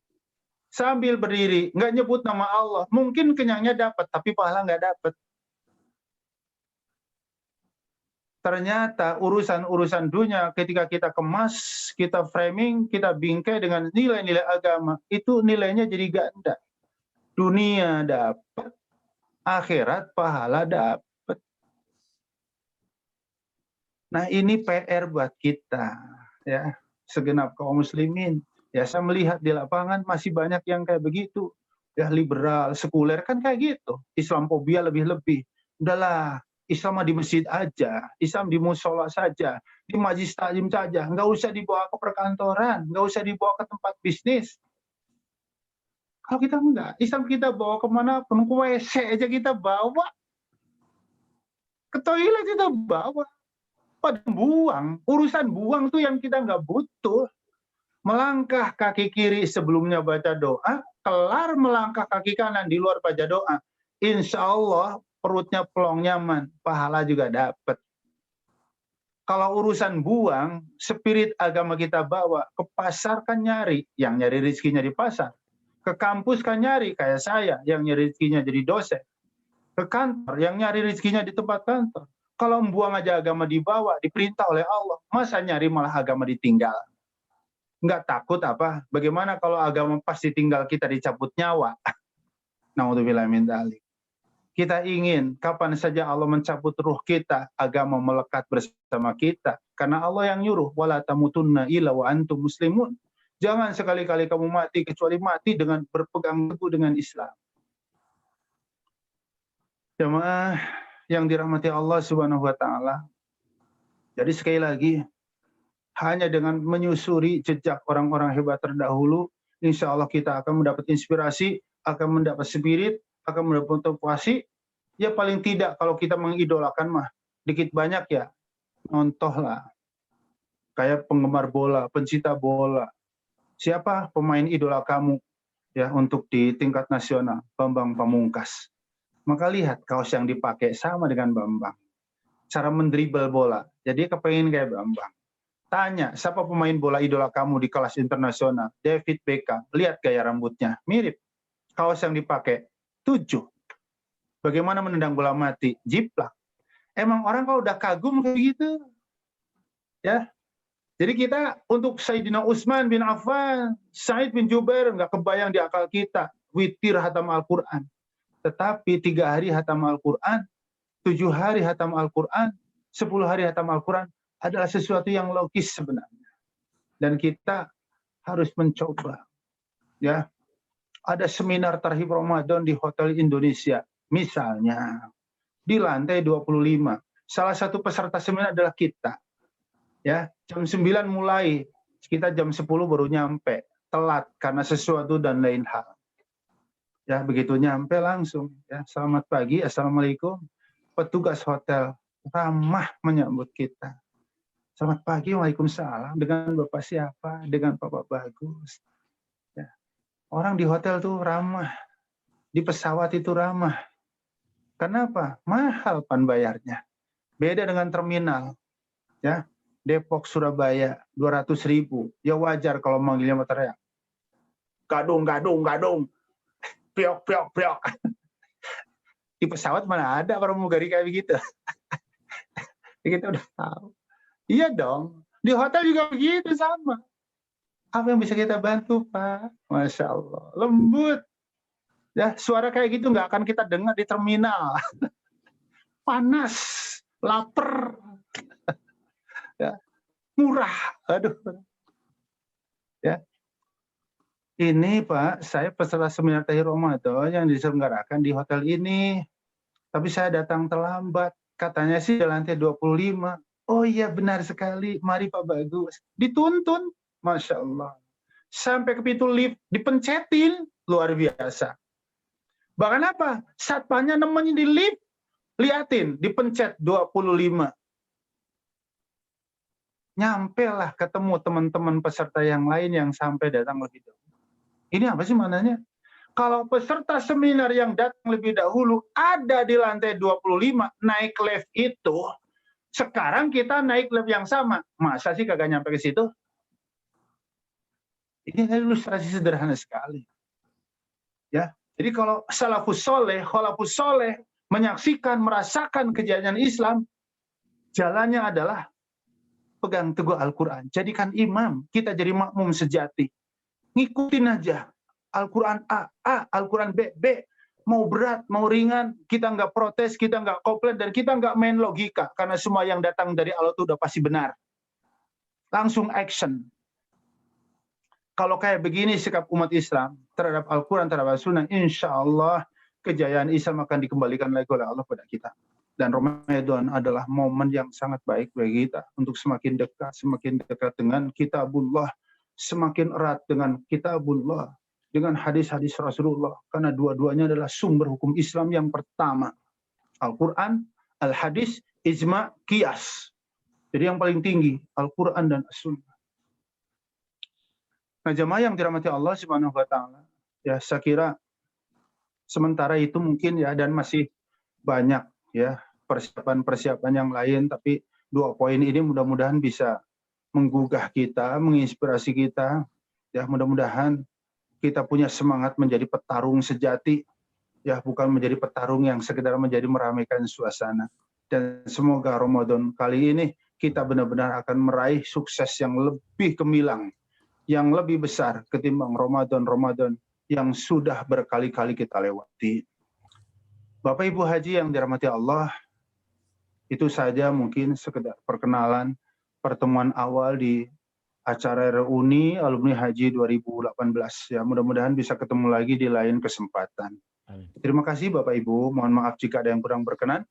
sambil berdiri, nggak nyebut nama Allah, mungkin kenyangnya dapat, tapi pahala nggak dapat. Ternyata urusan-urusan dunia ketika kita kemas, kita framing, kita bingkai dengan nilai-nilai agama, itu nilainya jadi ganda. Dunia dapat, akhirat pahala dapat. Nah, ini PR buat kita, ya, segenap kaum muslimin. Ya, saya melihat di lapangan masih banyak yang kayak begitu. Ya, liberal, sekuler kan kayak gitu. Islamophobia lebih-lebih. Udahlah, Islam mah di masjid aja, Islam di musola saja, di majlis taklim saja, nggak usah dibawa ke perkantoran, nggak usah dibawa ke tempat bisnis. Kalau kita enggak, Islam kita bawa kemana pun, ke WC aja kita bawa, ke toilet kita bawa. Pada buang, urusan buang tuh yang kita nggak butuh. Melangkah kaki kiri sebelumnya baca doa, kelar melangkah kaki kanan di luar baca doa. Insya Allah perutnya plong nyaman, pahala juga dapat. Kalau urusan buang, spirit agama kita bawa, ke pasar kan nyari, yang nyari rezekinya di pasar. Ke kampus kan nyari, kayak saya, yang nyari rezekinya jadi dosen. Ke kantor, yang nyari rezekinya di tempat kantor. Kalau membuang aja agama dibawa, diperintah oleh Allah, masa nyari malah agama ditinggal? Nggak takut apa? Bagaimana kalau agama pas ditinggal kita dicabut nyawa? Na'udzubillah min dzalik. Kita ingin kapan saja Allah mencabut ruh kita, agama melekat bersama kita. Karena Allah yang nyuruh, wala tamutunna illa wa antum muslimun. Jangan sekali-kali kamu mati kecuali mati dengan berpegang teguh dengan Islam. Jemaah yang dirahmati Allah Subhanahu wa taala. Jadi sekali lagi, hanya dengan menyusuri jejak orang-orang hebat terdahulu, insya Allah kita akan mendapat inspirasi, akan mendapat spirit, akan mendapat motivasi. Ya paling tidak kalau kita mengidolakan mah, dikit banyak ya, nontohlah. Kayak penggemar bola, pencinta bola. Siapa pemain idola kamu ya untuk di tingkat nasional? Bambang Pamungkas. Maka lihat kaos yang dipakai sama dengan Bambang. Cara mendribel bola, jadi kepengen kayak Bambang. Tanya, siapa pemain bola idola kamu di kelas internasional? David Beckham. Lihat gaya rambutnya, mirip. Kaos yang dipakai, 7. Bagaimana menendang bola mati? Jiplak. Emang orang kalau udah kagum kayak gitu, ya. Jadi kita untuk Sayyidina Utsman bin Affan, Sa'id bin Jubair, nggak kebayang di akal kita. Witir hatam Al-Quran. Tetapi 3 hari hatam Al-Quran, 7 hari hatam Al-Quran, 10 hari hatam Al-Quran adalah sesuatu yang logis sebenarnya. Dan kita harus mencoba. Ya, ada seminar Tarhib Ramadan di Hotel Indonesia. Misalnya, di lantai 25. Salah satu peserta seminar adalah kita. Ya, jam 9 mulai, kita jam 10 baru nyampe. Telat karena sesuatu dan lain hal. Ya, begitu nyampe langsung. Ya, selamat pagi, assalamualaikum. Petugas hotel ramah menyambut kita. Selamat pagi, waalaikumsalam. Dengan Bapak siapa? Dengan Bapak Bagus. Ya. Orang di hotel tuh ramah. Di pesawat itu ramah. Kenapa? Mahal pan bayarnya. Beda dengan terminal. Ya, Depok, Surabaya, 200.000. Ya wajar kalau manggilnya teriak. Gadung, gadung, gadung. Piok, piok, piok. Di pesawat mana ada pramugari kayak begitu. Kita udah tahu. Iya dong. Di hotel juga begitu sama. Apa yang bisa kita bantu, Pak? Masya Allah. Lembut. Ya, suara kayak gitu nggak akan kita dengar di terminal. Panas, lapar, ya, murah. Aduh. Ya. Ini Pak, saya peserta seminar Tarhib Ramadan yang diselenggarakan di hotel ini. Tapi saya datang terlambat. Katanya sih di lantai 25. Oh iya benar sekali. Mari Pak Bagus. Dituntun. Masya Allah. Sampai ke pintu lift. Dipencetin. Luar biasa. Bahkan apa? Satpamnya nemenin di lift. Liatin. Dipencet 25. Nyampe lah ketemu teman-teman peserta yang lain yang sampai datang lebih dahulu. Ini apa sih mananya? Kalau peserta seminar yang datang lebih dahulu ada di lantai 25, naik lift itu, sekarang kita naik lift yang sama. Masa sih kagak nyampe ke situ? Ini ilustrasi sederhana sekali. Ya, jadi kalau salafus soleh, khalafus soleh, menyaksikan, merasakan kejadian Islam, jalannya adalah pegang teguh Al-Quran. Jadikan imam, kita jadi makmum sejati. Ngikutin aja. Al-Quran A, Al-Quran B, Mau berat, mau ringan, kita nggak protes, kita nggak komplain, dan kita nggak main logika, karena semua yang datang dari Allah itu udah pasti benar. Langsung action. Kalau kayak begini sikap umat Islam terhadap Al-Quran, terhadap Al-Sunnah, insya Allah kejayaan Islam akan dikembalikan lagi oleh Allah pada kita. Dan Ramadan adalah momen yang sangat baik bagi kita untuk semakin dekat dengan Kitabullah, semakin erat dengan Kitabullah, dengan hadis-hadis Rasulullah, karena dua-duanya adalah sumber hukum Islam yang pertama. Al-Quran, Al-Hadis, Ijma, Qiyas. Jadi yang paling tinggi, Al-Quran dan As-Sunnah. Nah, jamaah yang dirahmati Allah Subhanahu wa Ta'ala, ya saya kira sementara itu mungkin ya, dan masih banyak ya persiapan-persiapan yang lain, tapi 2 poin ini mudah-mudahan bisa menggugah kita, menginspirasi kita, ya mudah-mudahan kita punya semangat menjadi petarung sejati, ya bukan menjadi petarung yang sekedar menjadi meramaikan suasana. Dan semoga Ramadan kali ini kita benar-benar akan meraih sukses yang lebih gemilang, yang lebih besar ketimbang Ramadan-Ramadan yang sudah berkali-kali kita lewati. Bapak Ibu Haji yang dirahmati Allah, itu saja mungkin sekedar perkenalan pertemuan awal di acara reuni alumni Haji 2018. Ya, mudah-mudahan bisa ketemu lagi di lain kesempatan. Terima kasih Bapak Ibu, mohon maaf jika ada yang kurang berkenan.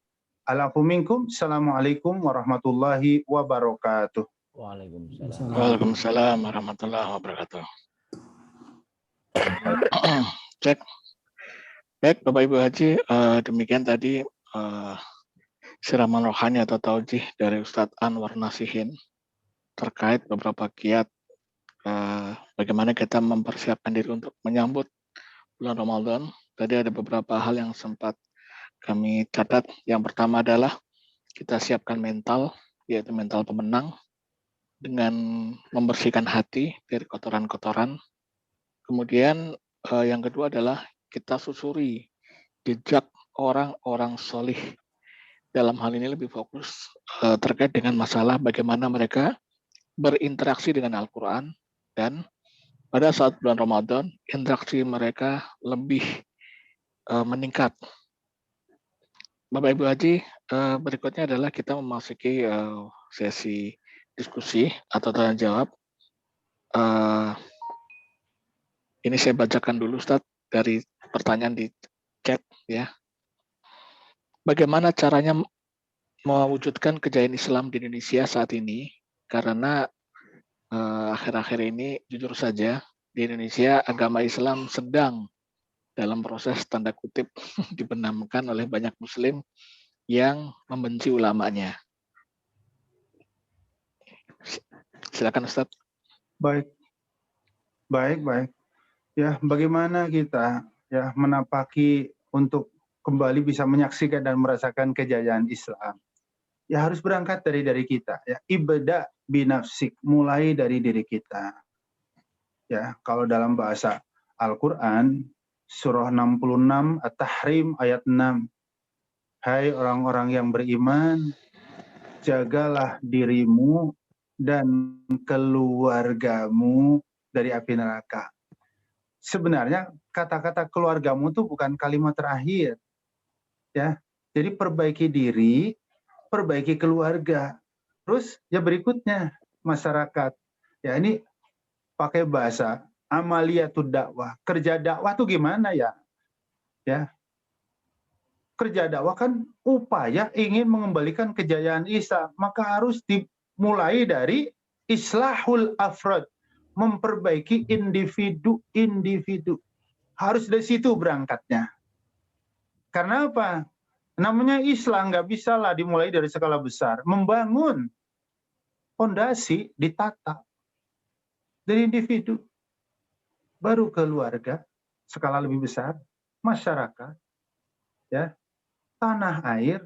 Assalamualaikum warahmatullahi wabarakatuh. Waalaikumsalam warahmatullahi wabarakatuh. Cek. Baik Bapak Ibu Haji, demikian tadi siraman rohani atau taujih dari Ustadz Anwar Nasihin terkait beberapa kiat bagaimana kita mempersiapkan diri untuk menyambut bulan Ramadan. Tadi ada beberapa hal yang sempat kami catat. Yang pertama adalah kita siapkan mental, yaitu mental pemenang, dengan membersihkan hati dari kotoran-kotoran. Kemudian yang kedua adalah kita susuri jejak orang-orang solih. Dalam hal ini lebih fokus terkait dengan masalah bagaimana mereka berinteraksi dengan Al-Quran, dan pada saat bulan Ramadan interaksi mereka lebih meningkat. Bapak Ibu Haji, berikutnya adalah kita memasuki sesi diskusi atau tanya jawab. Ini saya bacakan dulu Ustadz dari pertanyaan di chat ya. Bagaimana caranya mewujudkan kejayaan Islam di Indonesia saat ini? Karena akhir-akhir ini jujur saja di Indonesia agama Islam sedang dalam proses tanda kutip dibenamkan oleh banyak Muslim yang membenci ulamanya. Silakan Ustadz. Baik. Ya, bagaimana kita ya menapaki untuk kembali bisa menyaksikan dan merasakan kejayaan Islam? Ya harus berangkat dari kita. Ya, ibda binafsik, mulai dari diri kita. Ya, kalau dalam bahasa Al-Quran, surah 66 At-Tahrim ayat 6. Hai orang-orang yang beriman, jagalah dirimu dan keluargamu dari api neraka. Sebenarnya kata-kata keluargamu itu bukan kalimat terakhir. Ya, jadi perbaiki diri, perbaiki keluarga. Terus ya berikutnya masyarakat. Ya ini pakai bahasa amaliyatud dakwah. Kerja dakwah tuh gimana ya? Ya. Kerja dakwah kan upaya ingin mengembalikan kejayaan Islam, maka harus dimulai dari islahul afrad, memperbaiki individu-individu. Harus dari situ berangkatnya. Karena apa? Namanya Islam nggak bisa lah dimulai dari skala besar. Membangun fondasi ditata dari individu, baru keluarga, skala lebih besar, masyarakat, ya, tanah air,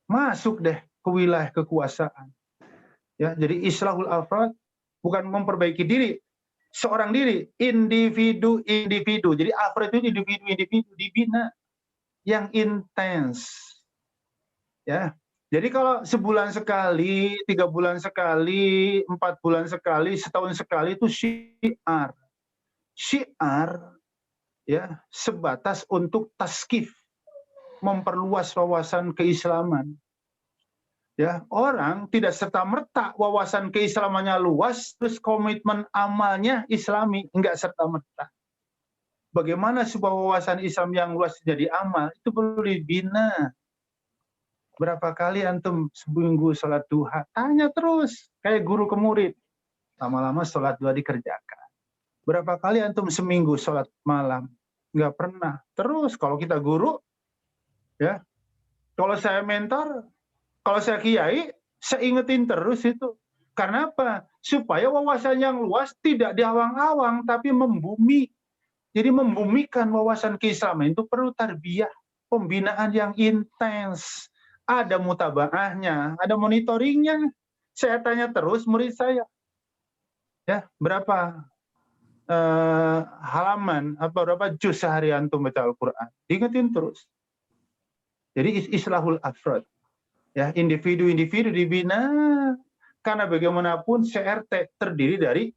masuk deh ke wilayah kekuasaan. Ya, jadi islahul afrad bukan memperbaiki diri, seorang diri, individu-individu. Jadi afrad itu individu-individu dibina yang intens. Ya. Jadi kalau sebulan sekali, 3 bulan sekali, 4 bulan sekali, setahun sekali itu syiar. Syiar ya sebatas untuk taskif, memperluas wawasan keislaman. Ya, orang tidak serta-merta wawasan keislamannya luas, terus komitmen amalnya islami, enggak serta-merta. Bagaimana sebuah wawasan Islam yang luas jadi amal, itu perlu dibina. Berapa kali antum seminggu sholat duha? Tanya terus, kayak guru ke murid. Lama-lama sholat duha dikerjakan. Berapa kali antum seminggu sholat malam? Enggak pernah. Terus, kalau kita guru, ya, kalau saya mentor, kalau saya kiai, saya ingetin terus itu. Karena apa? Supaya wawasan yang luas tidak diawang-awang, tapi membumi. Jadi membumikan wawasan keislaman itu perlu tarbiyah, pembinaan yang intens. Ada mutabaahnya, ada monitoringnya. Saya tanya terus murid saya, ya berapa halaman, berapa juz sehari antum baca Al-Quran? Diingetin terus. Jadi islahul afrod, ya individu-individu dibina. Karena bagaimanapun CRT terdiri dari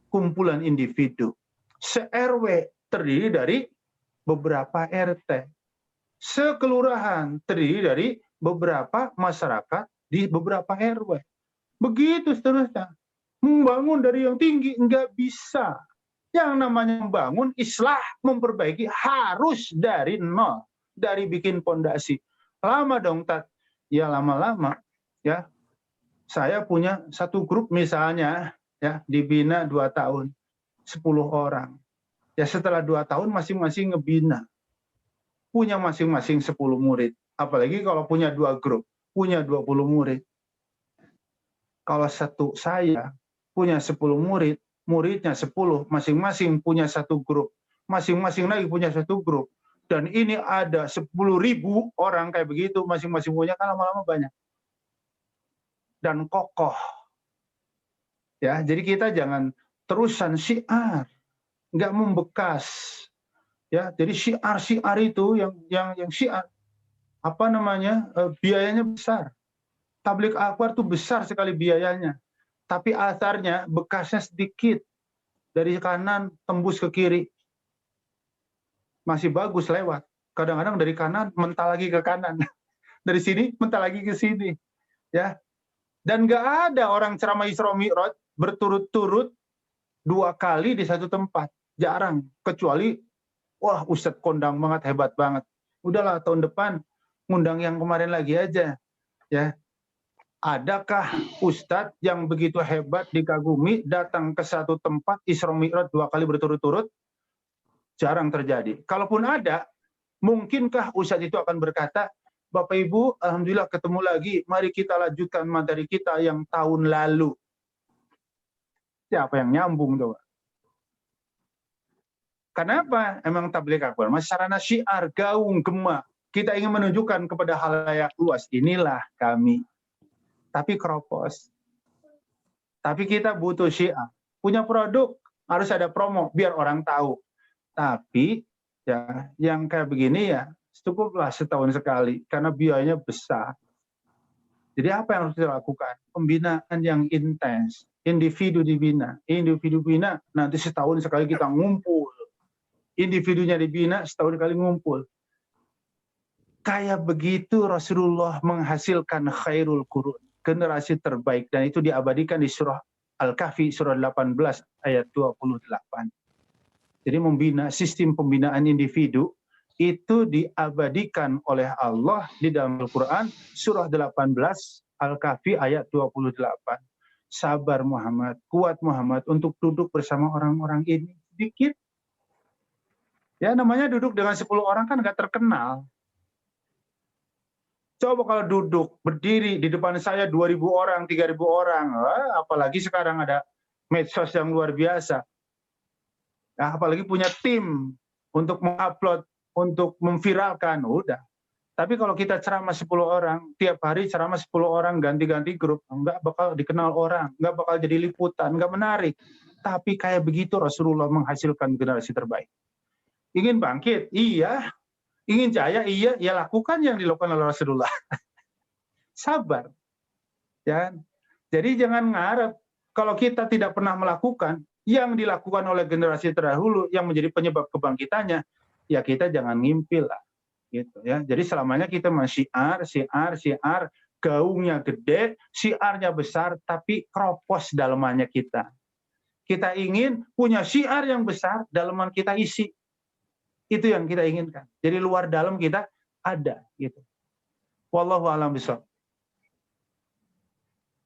kumpulan individu. Se-RW terdiri dari beberapa RT. Sekelurahan terdiri dari beberapa masyarakat di beberapa RW. Begitu seterusnya. Membangun dari yang tinggi enggak bisa. Yang namanya membangun, islah, memperbaiki harus dari nol. Dari bikin pondasi. Lama dong, Tat. Ya lama-lama. Ya. Saya punya satu grup misalnya, ya dibina 2 tahun. 10 orang. Ya setelah 2 tahun masing-masing ngebina. Punya masing-masing 10 murid. Apalagi kalau punya 2 grup, punya 20 murid. Kalau satu saya punya 10 murid, muridnya 10, masing-masing punya 1 grup. Masing-masing lagi punya 1 grup. Dan ini ada 10.000 orang kayak begitu, masing-masing punya, kan lama-lama banyak. Dan kokoh. Ya, jadi kita jangan terusan syiar. Nggak membekas, ya. Jadi syiar itu yang syiar apa namanya biayanya besar. Tabligh akbar tuh besar sekali biayanya, tapi asarnya bekasnya sedikit, dari kanan tembus ke kiri, masih bagus lewat. Kadang-kadang dari kanan mental lagi ke kanan, dari sini mental lagi ke sini, ya. Dan nggak ada orang ceramah Isra Mi'raj berturut-turut 2 kali di satu tempat. Jarang, kecuali wah Ustadz kondang banget, hebat banget. Udahlah tahun depan ngundang yang kemarin lagi aja, ya. Adakah Ustadz yang begitu hebat dikagumi datang ke satu tempat Isra Mi'raj 2 kali berturut-turut? Jarang terjadi. Kalaupun ada, mungkinkah Ustadz itu akan berkata, Bapak Ibu, alhamdulillah ketemu lagi, mari kita lanjutkan materi kita yang tahun lalu. Siapa yang nyambung tuh? Kenapa? Emang tabligh akbar masih sarana syiar, gaung, gema. Kita ingin menunjukkan kepada halayak luas, inilah kami. Tapi keropos. Tapi kita butuh syiar. Punya produk, harus ada promo, biar orang tahu. Tapi, ya, yang kayak begini ya, cukuplah setahun sekali, karena biayanya besar. Jadi apa yang harus dilakukan? Pembinaan yang intens. Individu dibina. Individu bina, nanti setahun sekali kita ngumpul. Individunya dibina, setahun kali ngumpul. Kayak begitu Rasulullah menghasilkan khairul qurun, generasi terbaik, dan itu diabadikan di surah Al-Kahfi, surah 18 ayat 28. Jadi membina, sistem pembinaan individu itu diabadikan oleh Allah di dalam Al-Quran, surah 18 Al-Kahfi ayat 28. Sabar Muhammad, kuat Muhammad untuk duduk bersama orang-orang ini. Sedikit. Ya namanya duduk dengan 10 orang kan nggak terkenal. Coba kalau duduk, berdiri di depan saya 2.000 orang, 3.000 orang. Apalagi sekarang ada medsos yang luar biasa. Ya, apalagi punya tim untuk mengupload, untuk memviralkan, udah. Tapi kalau kita ceramah 10 orang, tiap hari ceramah 10 orang, ganti-ganti grup, nggak bakal dikenal orang, nggak bakal jadi liputan, nggak menarik. Tapi kayak begitu Rasulullah menghasilkan generasi terbaik. Ingin bangkit? Iya. Ingin jaya? Iya. Ya lakukan yang dilakukan oleh Rasulullah. Sabar. Ya. Jadi jangan ngarep. Kalau kita tidak pernah melakukan, yang dilakukan oleh generasi terdahulu yang menjadi penyebab kebangkitannya, ya kita jangan ngimpil lah, gitu ya. Jadi selamanya kita masih siar, gaungnya gede, siarnya besar, tapi kropos dalemannya kita. Kita ingin punya siar yang besar, daleman kita isi. Itu yang kita inginkan. Jadi luar dalam kita ada, gitu. Wallahu a'lam bishawab.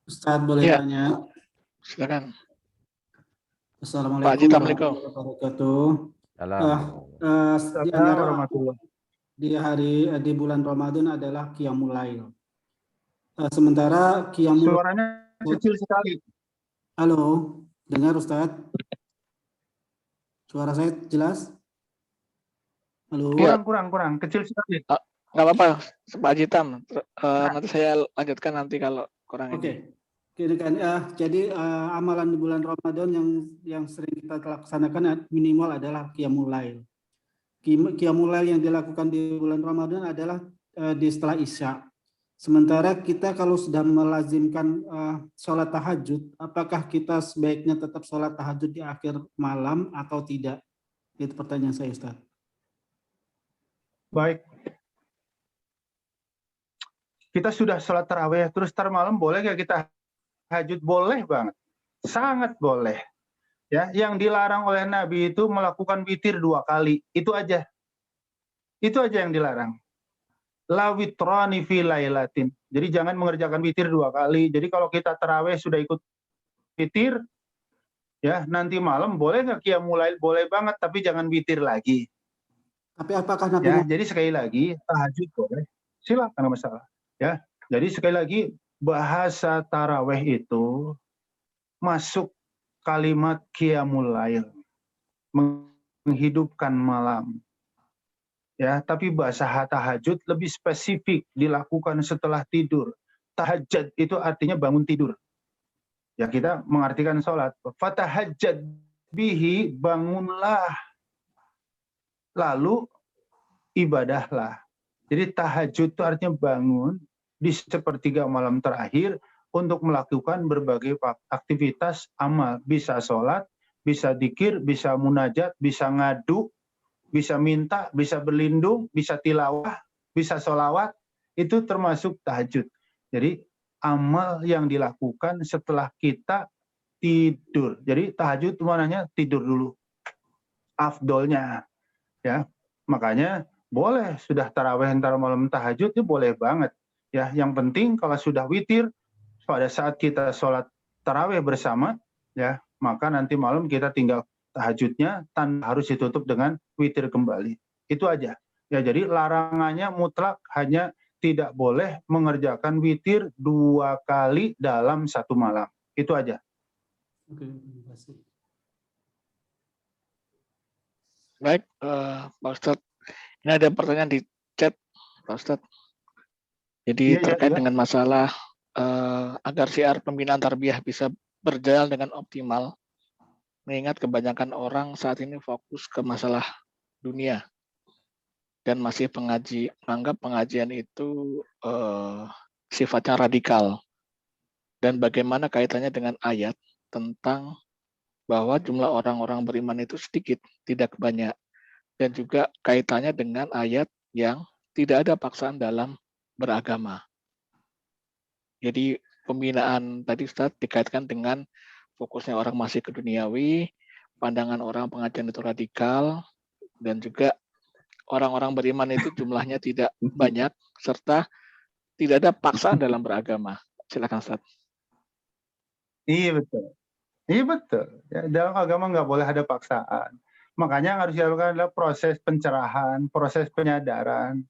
Ustadz boleh Ya. tanya? Silakan. Assalamualaikum Pak Haji, warahmatullahi wabarakatuh. Di antara Warahmatullahi. di bulan Ramadan adalah Qiyamul Lail. Sementara Qiyamul Suaranya kecil sekali. Halo, dengar Ustadz? Suara saya jelas? Halo. Kurang, kecil sekali. Nggak apa-apa, Pak Haji Tam. Nanti saya lanjutkan nanti kalau kurang ini. Oke. Ini kan jadi amalan di bulan Ramadan yang sering kita laksanakan minimal adalah Qiyamul Lail. Qiyamul Lail yang dilakukan di bulan Ramadan adalah di setelah Isya. Sementara kita kalau sudah melazimkan sholat tahajud, apakah kita sebaiknya tetap sholat tahajud di akhir malam atau tidak? Itu pertanyaan saya, Ustaz. Baik. Kita sudah sholat tarawih, terus tar malam boleh nggak kita tahajud? Boleh banget, sangat boleh. Ya, yang dilarang oleh Nabi itu melakukan witir 2 kali, itu aja yang dilarang. La witrani fi lailatin. Jadi jangan mengerjakan witir 2 kali. Jadi kalau kita tarawih sudah ikut witir, ya nanti malam boleh nggak qiyamul lail? Boleh banget, tapi jangan witir lagi. Tapi apakah Nabi? Ya, jadi sekali lagi tahajud boleh, silakan, nggak masalah. Ya, jadi sekali lagi bahasa tarawih itu masuk kalimat qiyamul lail, menghidupkan malam. Ya, tapi bahasa tahajud lebih spesifik, dilakukan setelah tidur. Tahajud itu artinya bangun tidur. Ya, kita mengartikan sholat. Fatahajjad bihi, bangunlah. Lalu ibadahlah. Jadi tahajud itu artinya bangun di sepertiga malam terakhir untuk melakukan berbagai aktivitas amal. Bisa sholat, bisa dzikir, bisa munajat, bisa ngadu, bisa minta, bisa berlindung, bisa tilawah, bisa sholawat. Itu termasuk tahajud. Jadi amal yang dilakukan setelah kita tidur. Jadi tahajud maknanya tidur dulu. Afdolnya. Ya, makanya boleh sudah tarawih antara malam tahajud itu boleh banget. Ya, yang penting kalau sudah witir pada saat kita sholat tarawih bersama, ya maka nanti malam kita tinggal tahajudnya tanpa harus ditutup dengan witir kembali. Itu aja. Ya, jadi larangannya mutlak hanya tidak boleh mengerjakan witir 2 kali dalam 1 malam. Itu aja. Oke, terima kasih. Baik, Pak Ustadz. Ini ada pertanyaan di chat, Pak Ustadz. Jadi terkait dengan masalah agar siar pembinaan tarbiyah bisa berjalan dengan optimal, mengingat kebanyakan orang saat ini fokus ke masalah dunia dan masih menganggap pengajian itu sifatnya radikal. Dan bagaimana kaitannya dengan ayat tentang bahwa jumlah orang-orang beriman itu sedikit, tidak banyak. Dan juga kaitannya dengan ayat yang tidak ada paksaan dalam beragama. Jadi pembinaan tadi Ustaz dikaitkan dengan fokusnya orang masih ke duniawi, pandangan orang pengajian itu radikal, dan juga orang-orang beriman itu jumlahnya tidak banyak, serta tidak ada paksaan dalam beragama. Silakan Ustaz. Iya betul. Iya betul. Ya, dalam agama nggak boleh ada paksaan. Makanya yang harus dilakukan adalah proses pencerahan, proses penyadaran.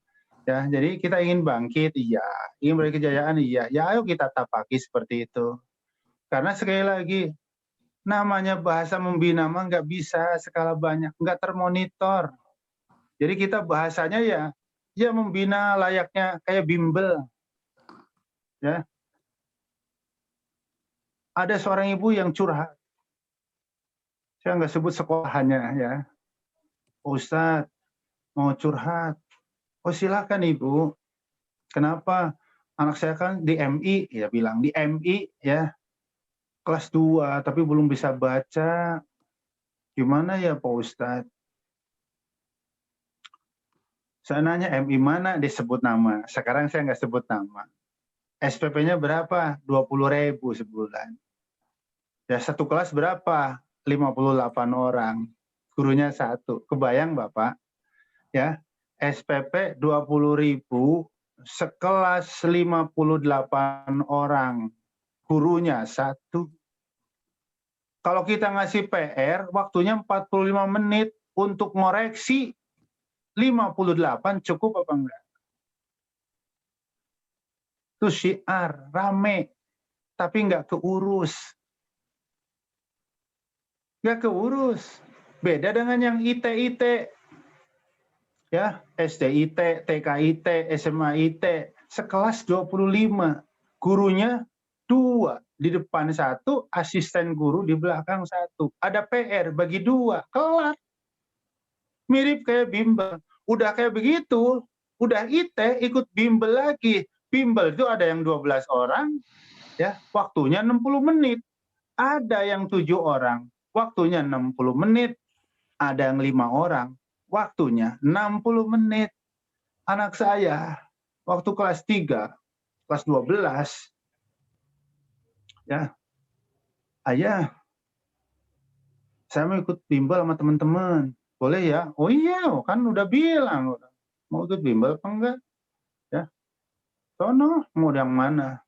Ya, jadi kita ingin bangkit, iya. Ingin beri kejayaan, iya. Ya, ayo kita tapaki seperti itu. Karena sekali lagi, namanya bahasa membina mah nggak bisa skala banyak, nggak termonitor. Jadi kita bahasanya ya membina layaknya kayak bimbel. Ya. Ada seorang ibu yang curhat. Saya nggak sebut sekolahannya ya. Ustadz, mau curhat. Oh silakan Ibu. Kenapa? Anak saya kan di MI, ya bilang di MI ya. Kelas 2, tapi belum bisa baca. Gimana ya Pak Ustadz? Saya nanya MI mana, disebut nama. Sekarang saya nggak sebut nama. SPP-nya berapa? 20.000 sebulan. Ya satu kelas berapa? 58 orang. Gurunya 1. Kebayang Bapak? Ya, SPP 20.000, sekelas 58 orang. Gurunya 1. Kalau kita ngasih PR, waktunya 45 menit untuk ngoreksi 58 cukup apa enggak? Itu syiar, rame, tapi enggak keurus. Enggak keurus. Beda dengan yang IT, ya, SDIT, TKIT, SMAIT, sekelas 25. Gurunya 2, di depan 1, asisten guru di belakang 1. Ada PR bagi 2, kelar. Mirip kayak bimbel. Udah kayak begitu, udah IT ikut bimbel lagi. Bimbel itu ada yang 12 orang, ya, waktunya 60 menit. Ada yang 7 orang, waktunya 60 menit. Ada yang 5 orang, waktunya 60 menit. Anak saya, waktu kelas 3, kelas 12, ya, ayah, saya mau ikut bimbel sama teman-teman. Boleh ya? Oh iya, kan udah bilang. Mau ikut bimbel apa enggak? Ya, sono, mau yang mana?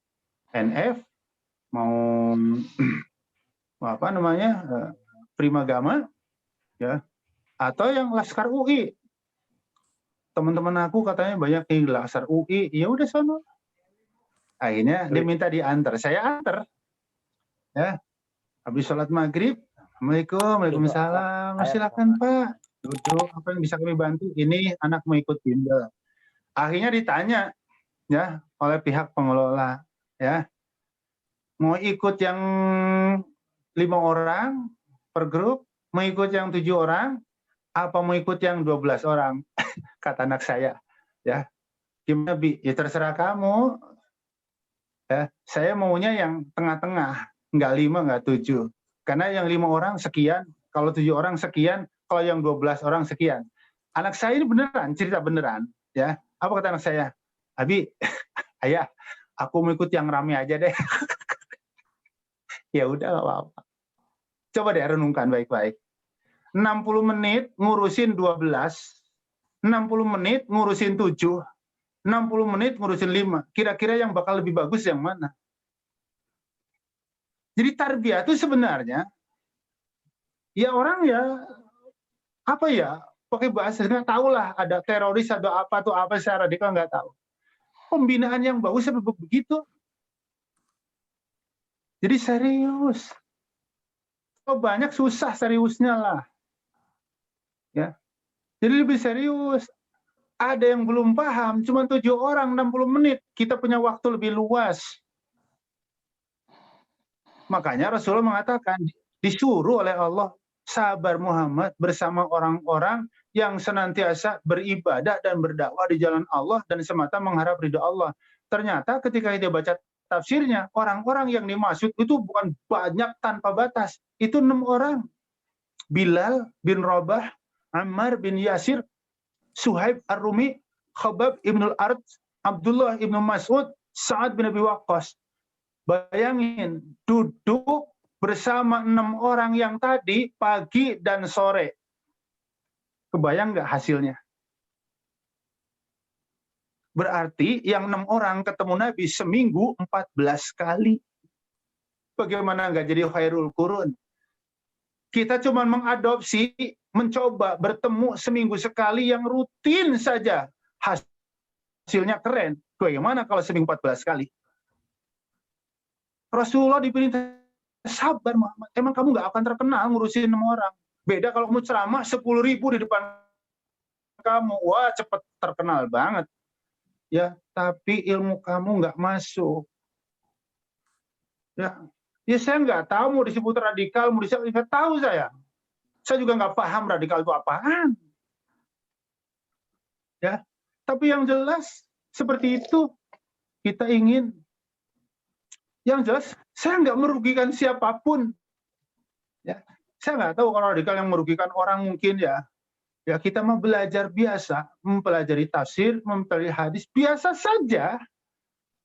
NF, mau apa namanya, Primagama, ya, atau yang Laskar UI. Teman-teman aku katanya banyak yang Laskar UI, ya udah sono. Akhirnya dia minta diantar, saya antar. Ya, habis sholat maghrib, Assalamualaikum, Waalaikumsalam, silakan Pak, duduk, apa yang bisa kami bantu? Ini anak mau ikut bimbel. Akhirnya ditanya, ya, oleh pihak pengelola, ya, mau ikut yang 5 orang per grup, mau ikut yang 7 orang, apa mau ikut yang 12 orang? Kata anak saya, ya, gimana Bi? Ya terserah kamu. Ya, saya maunya yang tengah-tengah, nggak 5, nggak 7. Karena yang 5 orang sekian, kalau 7 orang sekian, kalau yang 12 orang sekian. Anak saya ini beneran, cerita beneran, ya. Apa kata anak saya? Abi, ayah, aku mau ikut yang rame aja deh. Ya udah, nggak apa-apa. Coba deh renungkan baik-baik. 60 menit ngurusin 12, 60 menit ngurusin 7, 60 menit ngurusin 5. Kira-kira yang bakal lebih bagus yang mana? Jadi tarbiyah itu sebenarnya, ya orang ya, apa ya, pakai bahasa, nggak tahu lah, ada teroris, ada apa tuh, apa secara radikal, nggak tahu. Pembinaan yang bagus seperti begitu. Jadi serius. Kalau banyak susah seriusnya lah. Ya. Jadi lebih serius. Ada yang belum paham, cuma 7 orang, 60 menit. Kita punya waktu lebih luas. Makanya Rasulullah mengatakan, disuruh oleh Allah, sabar Muhammad bersama orang-orang yang senantiasa beribadah dan berdakwah di jalan Allah dan semata mengharap ridha Allah. Ternyata ketika dia baca tafsirnya, orang-orang yang dimaksud itu bukan banyak tanpa batas. Itu 6 orang. Bilal bin Rabah, Ammar bin Yasir, Suhaib Ar-Rumi, Khabab ibnul Ard, Abdullah ibnu Mas'ud, Sa'ad bin Abi Waqqas. Bayangin, duduk bersama 6 orang yang tadi pagi dan sore. Kebayang nggak hasilnya? Berarti yang 6 orang ketemu Nabi seminggu 14 kali. Bagaimana nggak jadi khairul qurun? Kita cuma mengadopsi, mencoba bertemu seminggu sekali yang rutin saja. Hasilnya keren. Bagaimana kalau seminggu 14 kali? Rasulullah diperintah, sabar Muhammad. Emang kamu nggak akan terkenal ngurusin 6 orang. Beda kalau kamu ceramah 10.000 di depan kamu. Wah, cepet terkenal banget. Ya, tapi ilmu kamu nggak masuk. Ya, saya nggak tahu mau disebut radikal, mau disebut, nggak tahu saya. Saya juga nggak paham radikal itu apaan. Ya, tapi yang jelas seperti itu kita ingin. Yang jelas, saya nggak merugikan siapapun. Ya, Saya nggak tahu kalau radikal yang merugikan orang mungkin ya. Ya kita mau belajar biasa, mempelajari tafsir, mempelajari hadis biasa saja.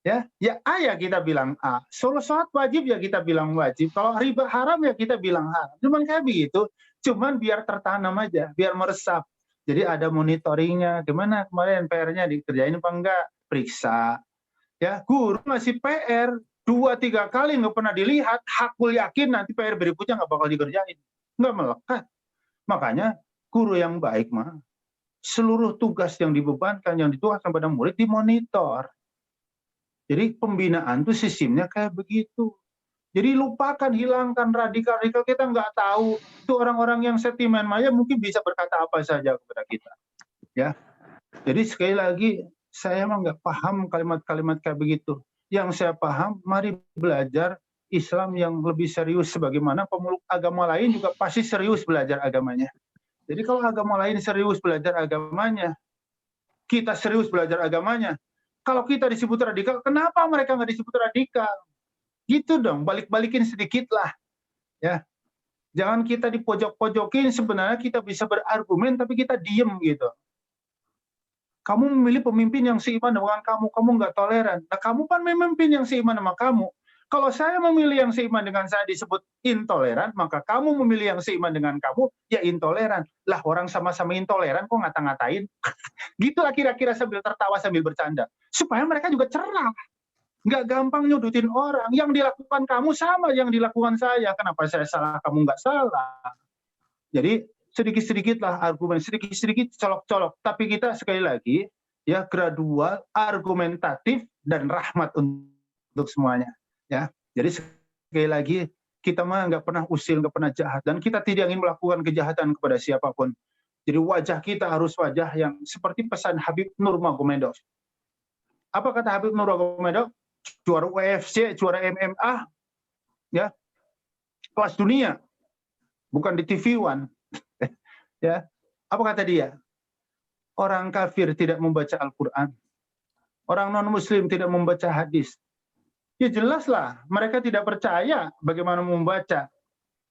Ya A ya kita bilang A. Sholat wajib ya kita bilang wajib. Kalau riba haram ya kita bilang haram. Cuman kayak begitu. Cuman biar tertanam aja, biar meresap. Jadi ada monitoringnya. Gimana kemarin PR-nya dikerjain apa enggak? Periksa. Ya guru ngasih PR 2-3 kali nggak pernah dilihat. Hakul yakin nanti PR berikutnya nggak bakal dikerjain. Nggak melekat. Makanya guru yang baik mah seluruh tugas yang dibebankan, yang ditugaskan pada murid dimonitor. Jadi pembinaan tuh sistemnya kayak begitu. Jadi lupakan, hilangkan radikal-radikal, kita nggak tahu. Itu orang-orang yang sentimen maya mungkin bisa berkata apa saja kepada kita. Ya. Jadi sekali lagi, saya emang nggak paham kalimat-kalimat kayak begitu. Yang saya paham, mari belajar Islam yang lebih serius, sebagaimana pemeluk agama lain juga pasti serius belajar agamanya. Jadi kalau agama lain serius belajar agamanya, kita serius belajar agamanya. Kalau kita disebut radikal, kenapa mereka nggak disebut radikal? Gitu dong, balik-balikin sedikit lah. Ya, jangan kita dipojok-pojokin, sebenarnya kita bisa berargumen, tapi kita diem gitu. Kamu memilih pemimpin yang seiman dengan kamu nggak toleran. Nah, kamu kan memimpin yang seiman sama kamu. Kalau saya memilih yang seiman dengan saya disebut intoleran, maka kamu memilih yang seiman dengan kamu, ya intoleran. Lah orang sama-sama intoleran kok ngata-ngatain? Gitulah kira-kira sambil tertawa sambil bercanda. Supaya mereka juga cerah. Nggak gampang nyudutin orang. Yang dilakukan kamu sama yang dilakukan saya. Kenapa saya salah, kamu nggak salah? Jadi sedikit-sedikitlah argumen, sedikit-sedikit colok-colok. Tapi kita sekali lagi, ya gradual, argumentatif, dan rahmat untuk semuanya. Ya, jadi sekali lagi kita mah nggak pernah usil, nggak pernah jahat, dan kita tidak ingin melakukan kejahatan kepada siapapun. Jadi wajah kita harus wajah yang seperti pesan Habib Nurmagomedov. Apa kata Habib Nurmagomedov? Juara UFC, juara MMA, ya, kelas dunia, bukan di TV One. Ya, apa kata dia? Orang kafir tidak membaca Al-Quran, orang non-Muslim tidak membaca hadis. Ya jelaslah, mereka tidak percaya bagaimana membaca.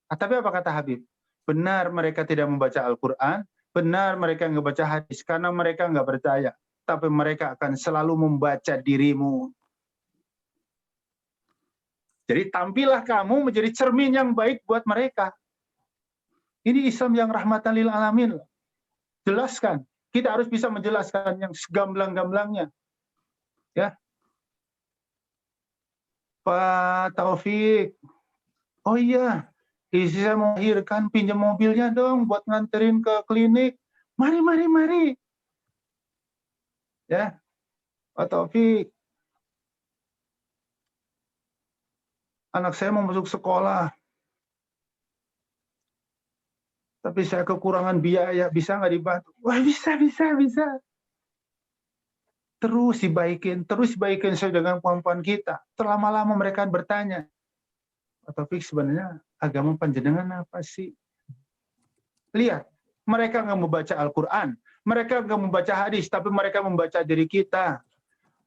Tapi apa kata Habib? Benar mereka tidak membaca Al-Quran, benar mereka nggak baca hadis, karena mereka nggak percaya. Tapi mereka akan selalu membaca dirimu. Jadi tampillah kamu menjadi cermin yang baik buat mereka. Ini Islam yang rahmatan lil alamin. Jelaskan. Kita harus bisa menjelaskan yang segamblang-gamblangnya. Ya. Pak Taufik, oh iya, istri saya mau melahirkan, pinjam mobilnya dong buat nganterin ke klinik. Mari. Ya, Pak Taufik, anak saya mau masuk sekolah, tapi saya kekurangan biaya, bisa nggak dibantu? Wah, bisa. Terus dibaikin sesuai dengan kemampuan kita. Terlama-lama mereka bertanya, Pak Taufik sebenarnya agama panjenengan apa sih? Lihat, mereka nggak membaca Al-Quran, mereka nggak membaca hadis, tapi mereka membaca diri kita.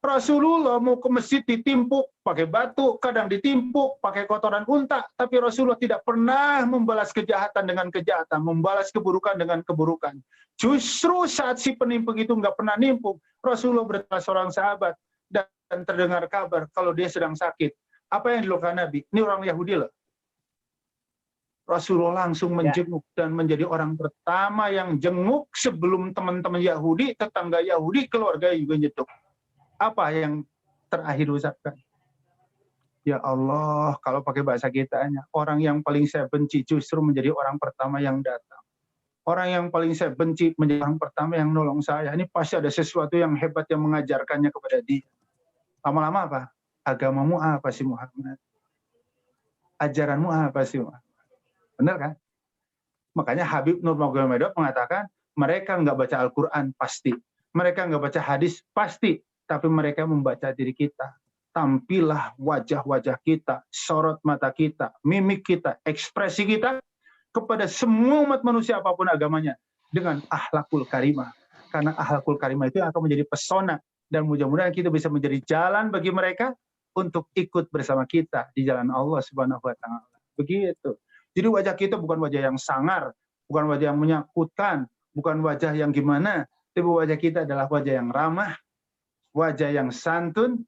Rasulullah mau ke masjid ditimpuk pakai batu, kadang ditimpuk pakai kotoran unta, tapi Rasulullah tidak pernah membalas kejahatan dengan kejahatan, membalas keburukan dengan keburukan. Justru saat si penimpuk itu nggak pernah nimpuk, Rasulullah bertanya seorang sahabat dan terdengar kabar kalau dia sedang sakit. Apa yang dilakukan Nabi? Ini orang Yahudi loh. Rasulullah langsung menjenguk dan menjadi orang pertama yang jenguk sebelum teman-teman Yahudi, tetangga Yahudi, keluarga juga nyetuk. Apa yang terakhir ucapkan? Ya Allah, kalau pakai bahasa kitanya, orang yang paling saya benci justru menjadi orang pertama yang datang. Orang yang paling saya benci menjadi orang pertama yang nolong saya. Ini pasti ada sesuatu yang hebat yang mengajarkannya kepada dia. Lama-lama apa? Agamamu apa sih Muhammad? Ajaranmu apa sih Muhammad? Benar kan? Makanya Habib Nurmagomedov mengatakan, mereka nggak baca Al-Quran pasti. Mereka nggak baca hadis pasti. Tapi mereka membaca diri kita. Tampillah wajah-wajah kita, sorot mata kita, mimik kita, ekspresi kita kepada semua umat manusia apapun agamanya dengan akhlakul karimah. Karena akhlakul karimah itu akan menjadi pesona dan mudah-mudahan kita bisa menjadi jalan bagi mereka untuk ikut bersama kita di jalan Allah Subhanahu wa taala. Begitu. Jadi wajah kita bukan wajah yang sangar, bukan wajah yang menakutkan, bukan wajah yang gimana, tapi wajah kita adalah wajah yang ramah, wajah yang santun,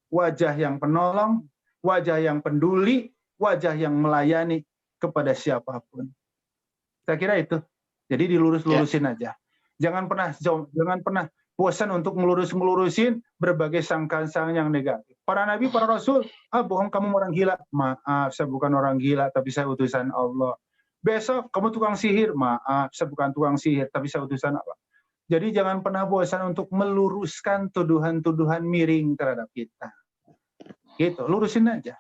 wajah yang penolong, wajah yang peduli, wajah yang melayani kepada siapapun. Saya kira itu. Jadi dilurus-lurusin aja. Jangan pernah bosan untuk ngelurus-ngelurusin berbagai sangkaan yang negatif. Para nabi, para rasul, bohong kamu orang gila. Maaf, saya bukan orang gila, tapi saya utusan Allah. Besok kamu tukang sihir. Maaf, saya bukan tukang sihir, tapi saya utusan Allah. Jadi jangan pernah bosan untuk meluruskan tuduhan-tuduhan miring terhadap kita. Gitu, lurusin aja.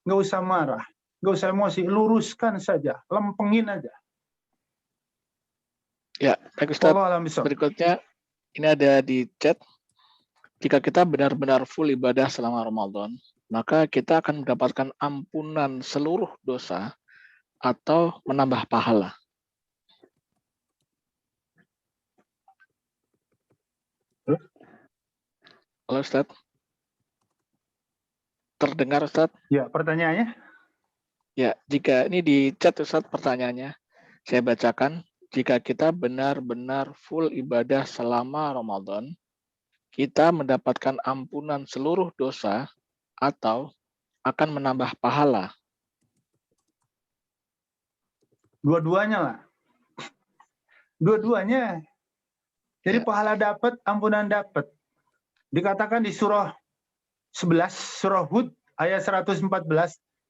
Nggak usah marah, nggak usah emosi, luruskan saja, lempengin aja. Ya, baik Ustaz. Berikutnya, ini ada di chat. Jika kita benar-benar full ibadah selama Ramadan, maka kita akan mendapatkan ampunan seluruh dosa atau menambah pahala. Halo Ustaz. Terdengar Ustaz? Ya, pertanyaannya? Ya, jika ini di chat Ustaz pertanyaannya, saya bacakan. Jika kita benar-benar full ibadah selama Ramadan, kita mendapatkan ampunan seluruh dosa atau akan menambah pahala? Dua-duanya lah. Dua-duanya. Jadi pahala dapat, ampunan dapat. Dikatakan di surah 11, surah Hud, ayat 114,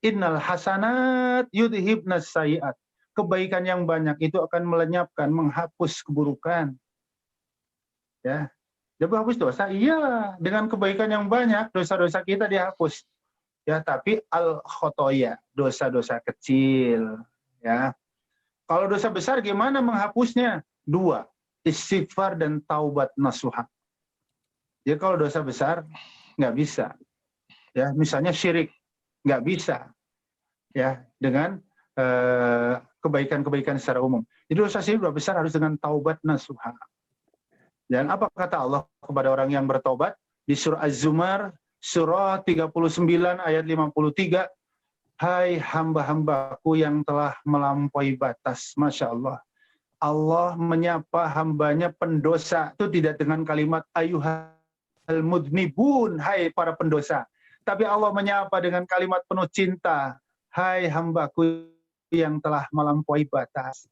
Innal hasanat yudhibnas sayiat. Kebaikan yang banyak itu akan melenyapkan, menghapus keburukan. Ya, dia menghapus dosa. Iya, dengan kebaikan yang banyak dosa-dosa kita dihapus. Ya, tapi al-khotoya, dosa-dosa kecil. Ya, kalau dosa besar gimana menghapusnya? Dua, istighfar dan taubat nasuha. Ya, kalau dosa besar nggak bisa. Ya, misalnya syirik nggak bisa. Ya, dengan kebaikan-kebaikan secara umum. Jadi dosa syirik besar harus dengan taubat nasuha. Dan apa kata Allah kepada orang yang bertobat? Di surah Az-Zumar, surah 39 ayat 53, hai hamba-hambaku yang telah melampaui batas. Masya Allah. Allah menyapa hambanya pendosa itu tidak dengan kalimat ayyuhal mudnibun, hai para pendosa. Tapi Allah menyapa dengan kalimat penuh cinta, hai hambaku yang telah melampaui batas.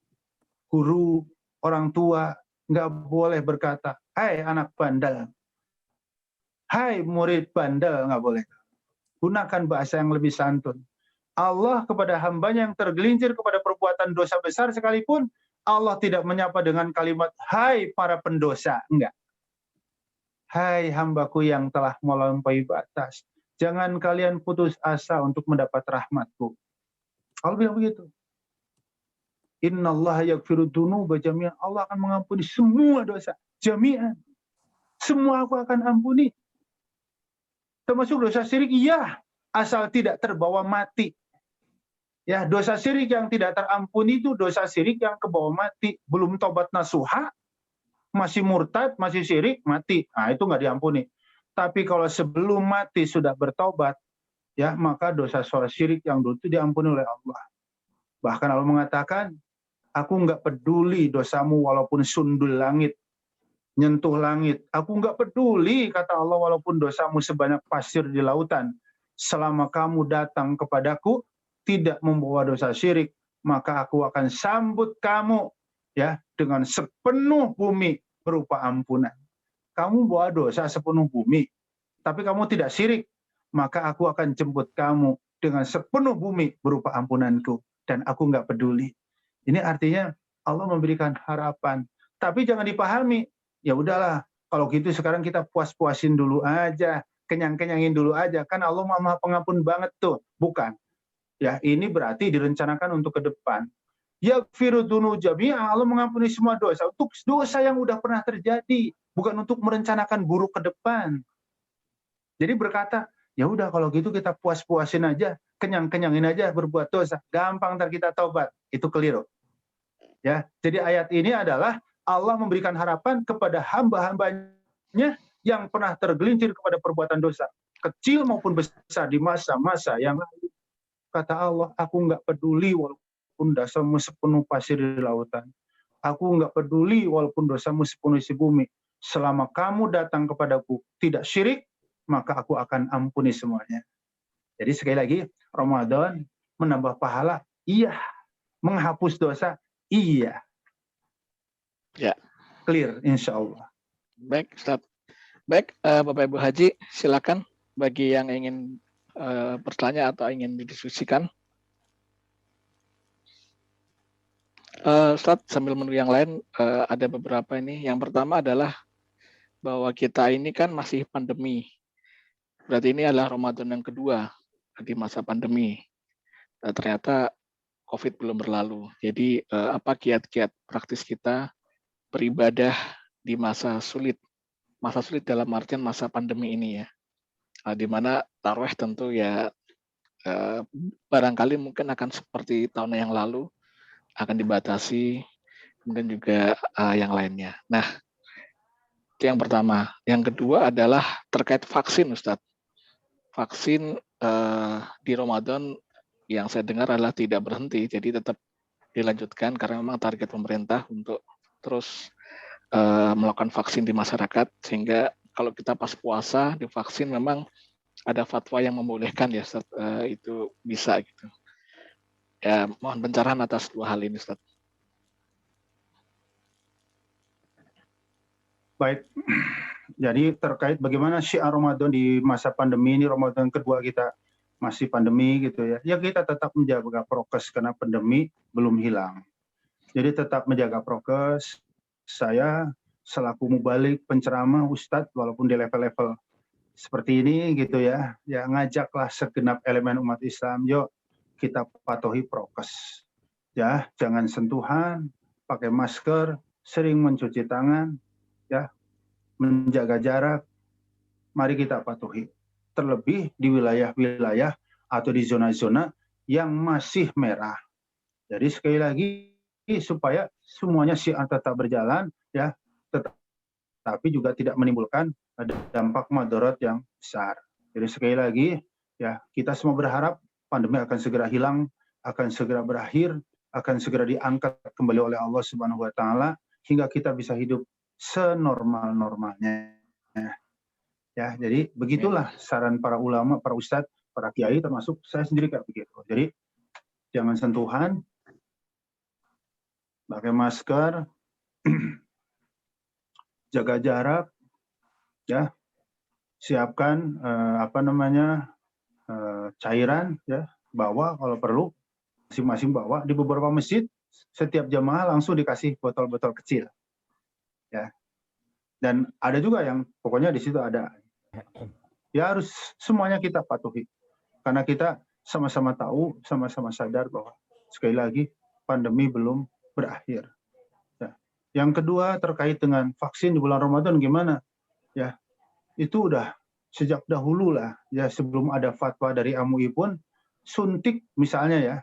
Guru, orang tua, nggak boleh berkata, hai anak bandel. Hai murid bandel, nggak boleh. Gunakan bahasa yang lebih santun. Allah kepada hambanya yang tergelincir kepada perbuatan dosa besar sekalipun, Allah tidak menyapa dengan kalimat, hai para pendosa. Enggak. Hai hambaku yang telah melampaui batas. Jangan kalian putus asa untuk mendapat rahmatku. Allah bilang begitu. Innallaha yaghfiru dzunuba jami'an. Allah akan mengampuni semua dosa. Jami'an. Semua aku akan ampuni. Termasuk dosa syirik, iya. Asal tidak terbawa mati. Ya, dosa syirik yang tidak terampuni itu dosa syirik yang kebawa mati. Belum tobat nasuha, masih murtad, masih syirik, mati. Nah, itu nggak diampuni. Tapi kalau sebelum mati sudah bertobat, ya maka dosa syirik yang dulu itu diampuni oleh Allah. Bahkan Allah mengatakan, aku nggak peduli dosamu walaupun sundul langit, nyentuh langit. Aku nggak peduli, kata Allah, walaupun dosamu sebanyak pasir di lautan. Selama kamu datang kepadaku, tidak membawa dosa syirik, maka aku akan sambut kamu ya dengan sepenuh bumi berupa ampunan. Kamu bawa dosa sepenuh bumi, tapi kamu tidak syirik, maka aku akan jemput kamu dengan sepenuh bumi berupa ampunanku. Dan aku nggak peduli. Ini artinya Allah memberikan harapan. Tapi jangan dipahami, ya udahlah, kalau gitu sekarang kita puas-puasin dulu aja, kenyang-kenyangin dulu aja. Kan Allah Maha Pengampun banget tuh. Bukan. Ya, ini berarti direncanakan untuk ke depan. Yaghfiru dzunu jami'a, Allah mengampuni semua dosa. Untuk dosa yang udah pernah terjadi, bukan untuk merencanakan buruk ke depan. Jadi berkata, ya udah kalau gitu kita puas-puasin aja, kenyang-kenyangin aja berbuat dosa. Gampang ntar kita taubat. Itu keliru. Ya, jadi ayat ini adalah Allah memberikan harapan kepada hamba-hambanya yang pernah tergelincir kepada perbuatan dosa, kecil maupun besar di masa-masa yang lalu. Kata Allah, aku nggak peduli walaupun walaupun dosamu sepenuh pasir di lautan. Aku nggak peduli walaupun dosamu sepenuh isi bumi. Selama kamu datang kepadaku tidak syirik, maka aku akan ampuni semuanya. Jadi sekali lagi, Ramadan menambah pahala, iya. Menghapus dosa, iya. Ya. Clear, insya Allah. Baik, Ustaz. Baik, Bapak Ibu Haji, silakan bagi yang ingin bertanya atau ingin didiskusikan. Ustaz, sambil menunggu yang lain, ada beberapa ini. Yang pertama adalah bahwa kita ini kan masih pandemi. Berarti ini adalah Ramadan yang kedua di masa pandemi. Ternyata COVID belum berlalu. Jadi apa kiat-kiat praktis kita beribadah di masa sulit? Masa sulit dalam artian masa pandemi ini ya. Di mana tarawih tentu ya barangkali mungkin akan seperti tahun yang lalu, akan dibatasi, kemudian juga yang lainnya. Nah, itu yang pertama. Yang kedua adalah terkait vaksin, Ustadz. Vaksin di Ramadan yang saya dengar adalah tidak berhenti, jadi tetap dilanjutkan karena memang target pemerintah untuk terus melakukan vaksin di masyarakat, sehingga kalau kita pas puasa divaksin memang ada fatwa yang membolehkan ya Ustaz, itu bisa gitu. Ya, mohon pencerahan atas dua hal ini Ustaz. Baik, jadi terkait bagaimana syiar Ramadan di masa pandemi ini, Ramadan kedua kita masih pandemi gitu ya. Ya kita tetap menjaga prokes karena pandemi belum hilang. Jadi tetap menjaga prokes. Saya selaku mubalik penceramah Ustadz walaupun di level-level seperti ini gitu ya, ya ngajaklah segenap elemen umat Islam, yuk kita patuhi prokes. Ya, jangan sentuhan, pakai masker, sering mencuci tangan, ya, menjaga jarak, mari kita patuhi. Terlebih di wilayah-wilayah atau di zona-zona yang masih merah. Jadi sekali lagi supaya semuanya syiar tetap berjalan, ya, tetapi juga tidak menimbulkan dampak madarat yang besar. Jadi sekali lagi, ya kita semua berharap pandemi akan segera hilang, akan segera berakhir, akan segera diangkat kembali oleh Allah Subhanahu Wa Taala hingga kita bisa hidup senormal-normalnya. Ya, jadi begitulah saran para ulama, para ustadz, para kiai, termasuk saya sendiri kayak begitu. Jadi jangan sentuhan, pakai masker, jaga jarak, ya, siapkan cairan, ya, bawa kalau perlu, masing-masing bawa. Di beberapa masjid setiap jamaah langsung dikasih botol-botol kecil, ya. Dan ada juga yang pokoknya di situ ada. Ya harus semuanya kita patuhi, karena kita sama-sama tahu, sama-sama sadar bahwa sekali lagi pandemi belum berakhir. Ya. Yang kedua terkait dengan vaksin di bulan Ramadan gimana? Ya, itu udah sejak dahulu lah, ya sebelum ada fatwa dari MUI pun suntik misalnya ya,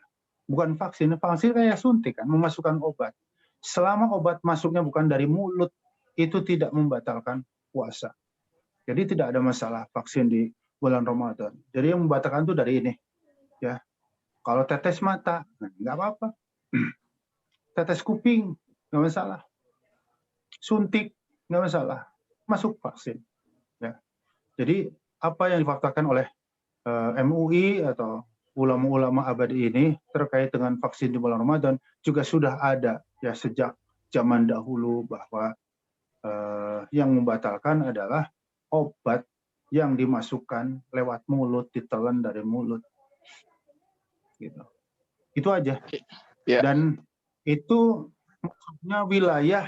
bukan vaksin, vaksin kayak suntik kan, memasukkan obat. Selama obat masuknya bukan dari mulut, itu tidak membatalkan puasa. Jadi tidak ada masalah vaksin di bulan Ramadan. Jadi yang membatalkan itu dari ini, ya. Kalau tetes mata, nggak apa-apa. Tetes kuping, nggak masalah. Suntik, nggak masalah. Masuk vaksin. Ya. Jadi apa yang difaktakan oleh MUI atau ulama-ulama abadi ini terkait dengan vaksin di bulan Ramadan juga sudah ada ya sejak zaman dahulu, bahwa yang membatalkan adalah obat yang dimasukkan lewat mulut, ditelan dari mulut. Gitu. Itu aja. Yeah. Dan itu maksudnya wilayah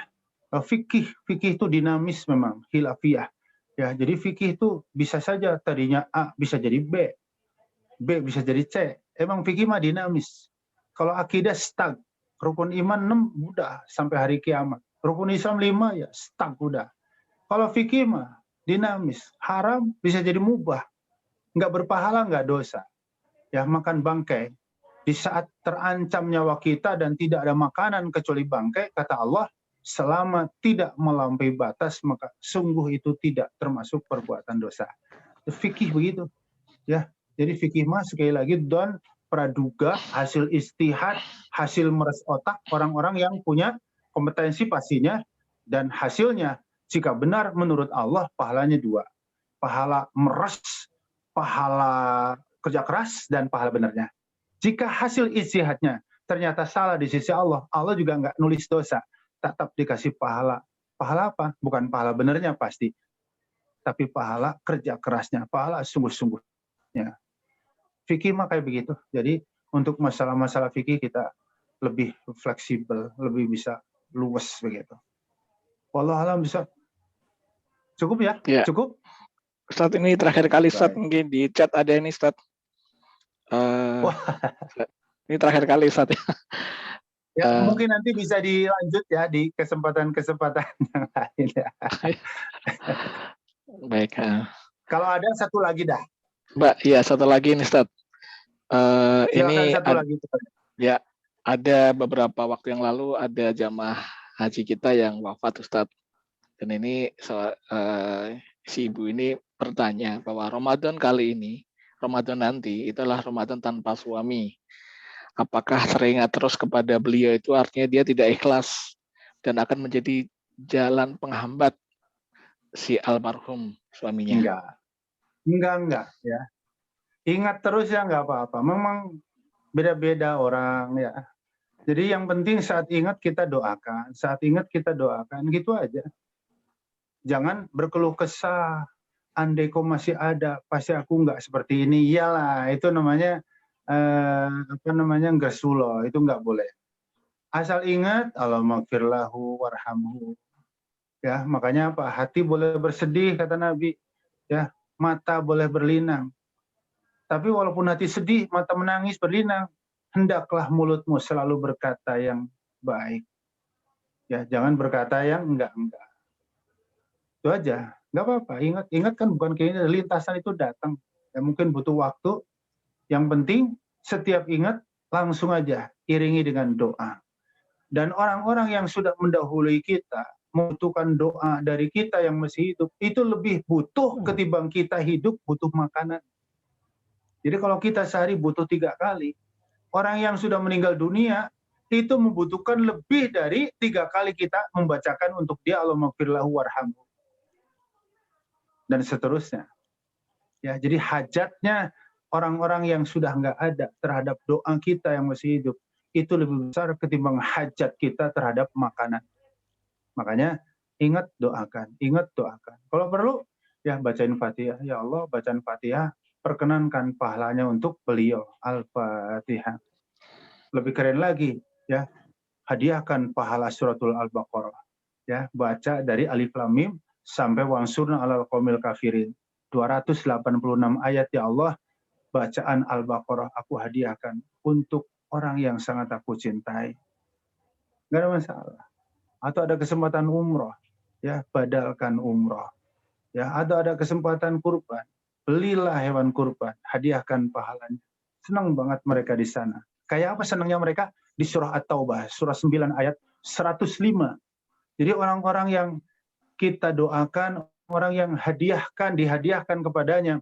fikih. Fikih itu dinamis memang, khilafiyah. Ya, jadi fikih itu bisa saja tadinya A bisa jadi B, B bisa jadi C. Emang fikih mah dinamis. Kalau akidah stag, rukun iman 6 udah sampai hari kiamat. Rukun Islam 5 ya stag udah. Kalau fikih mah dinamis, haram bisa jadi mubah, nggak berpahala, nggak dosa. Ya, makan bangkai. Di saat terancam nyawa kita dan tidak ada makanan kecuali bangkai, kata Allah, selama tidak melampaui batas, maka sungguh itu tidak termasuk perbuatan dosa. Fikih begitu. Ya, jadi fikih mah sekali lagi don praduga, hasil istihad, hasil meres otak orang-orang yang punya kompetensi pastinya, dan hasilnya jika benar menurut Allah pahalanya 2. Pahala meres, pahala kerja keras, dan pahala benarnya. Jika hasil istihadnya ternyata salah di sisi Allah, Allah juga nggak nulis dosa, tetap dikasih pahala. Pahala apa? Bukan pahala benarnya pasti, tapi pahala kerja kerasnya, pahala sungguh-sungguhnya. Fikih mah kayak begitu. Jadi untuk masalah-masalah fikih kita lebih fleksibel, lebih bisa luwes begitu. Wallahu alam bisa. Cukup ya? Ya. Cukup? Ustadz, ini terakhir kali Ustadz, Baik. mungkin di chat ada ini Ustadz. Ini terakhir kali Ustadz. Ya, mungkin nanti bisa dilanjut ya di kesempatan-kesempatan yang lain ya. Baik. Kalau ada satu lagi dah. Mbak, iya satu lagi nih Ustadz. Silakan Ini satu lagi. ya, ada beberapa waktu yang lalu ada jamaah haji kita yang wafat Ustadz. Dan ini si ibu ini bertanya bahwa Ramadan kali ini, Ramadan nanti itulah Ramadan tanpa suami. Apakah teringat terus kepada beliau itu artinya dia tidak ikhlas dan akan menjadi jalan penghambat si almarhum suaminya? Enggak ya. Ingat terus ya nggak apa-apa. Memang beda-beda orang ya. Jadi yang penting saat ingat kita doakan, gitu aja. Jangan berkeluh kesah. Andai kau masih ada, pasti aku nggak seperti ini. Iyalah, itu namanya Gasullah, itu nggak boleh. Asal ingat, Allahumma warhamhu. Ya, makanya apa? Hati boleh bersedih kata Nabi. Ya, mata boleh berlinang. Tapi walaupun hati sedih, mata menangis, berlinang, hendaklah mulutmu selalu berkata yang baik. Ya, jangan berkata yang enggak. Itu aja. Nggak apa-apa. Ingat kan bukan kayak ini, lintasan itu datang. Ya, mungkin butuh waktu. Yang penting setiap ingat langsung aja iringi dengan doa. Dan orang-orang yang sudah mendahului kita membutuhkan doa dari kita yang masih hidup, itu lebih butuh ketimbang kita hidup butuh makanan. Jadi kalau kita sehari butuh 3 kali, orang yang sudah meninggal dunia itu membutuhkan lebih dari 3 kali kita membacakan untuk dia Allahumma warhamhu. Dan seterusnya. Ya, jadi hajatnya orang-orang yang sudah nggak ada terhadap doa kita yang masih hidup itu lebih besar ketimbang hajat kita terhadap makanan. Makanya ingat doakan. Kalau perlu ya bacain Fatihah. Ya Allah, bacaan Fatihah perkenankan pahalanya untuk beliau. Al-Fatihah. Lebih keren lagi ya, hadiahkan pahala suratul Al-Baqarah. Ya, baca dari Alif Lam Mim sampai wansurna 'alal qaumil kafirin. 286 ayat ya Allah, bacaan Al-Baqarah aku hadiahkan untuk orang yang sangat aku cintai. Nggak ada masalah. Atau ada kesempatan umroh, ya badalkan umroh. Ya, atau ada kesempatan kurban, belilah hewan kurban, hadiahkan pahalanya. Senang banget mereka di sana. Kayak apa senangnya mereka? Di surah At-Taubah, surah 9 ayat 105. Jadi orang-orang yang kita doakan, orang yang dihadiahkan kepadanya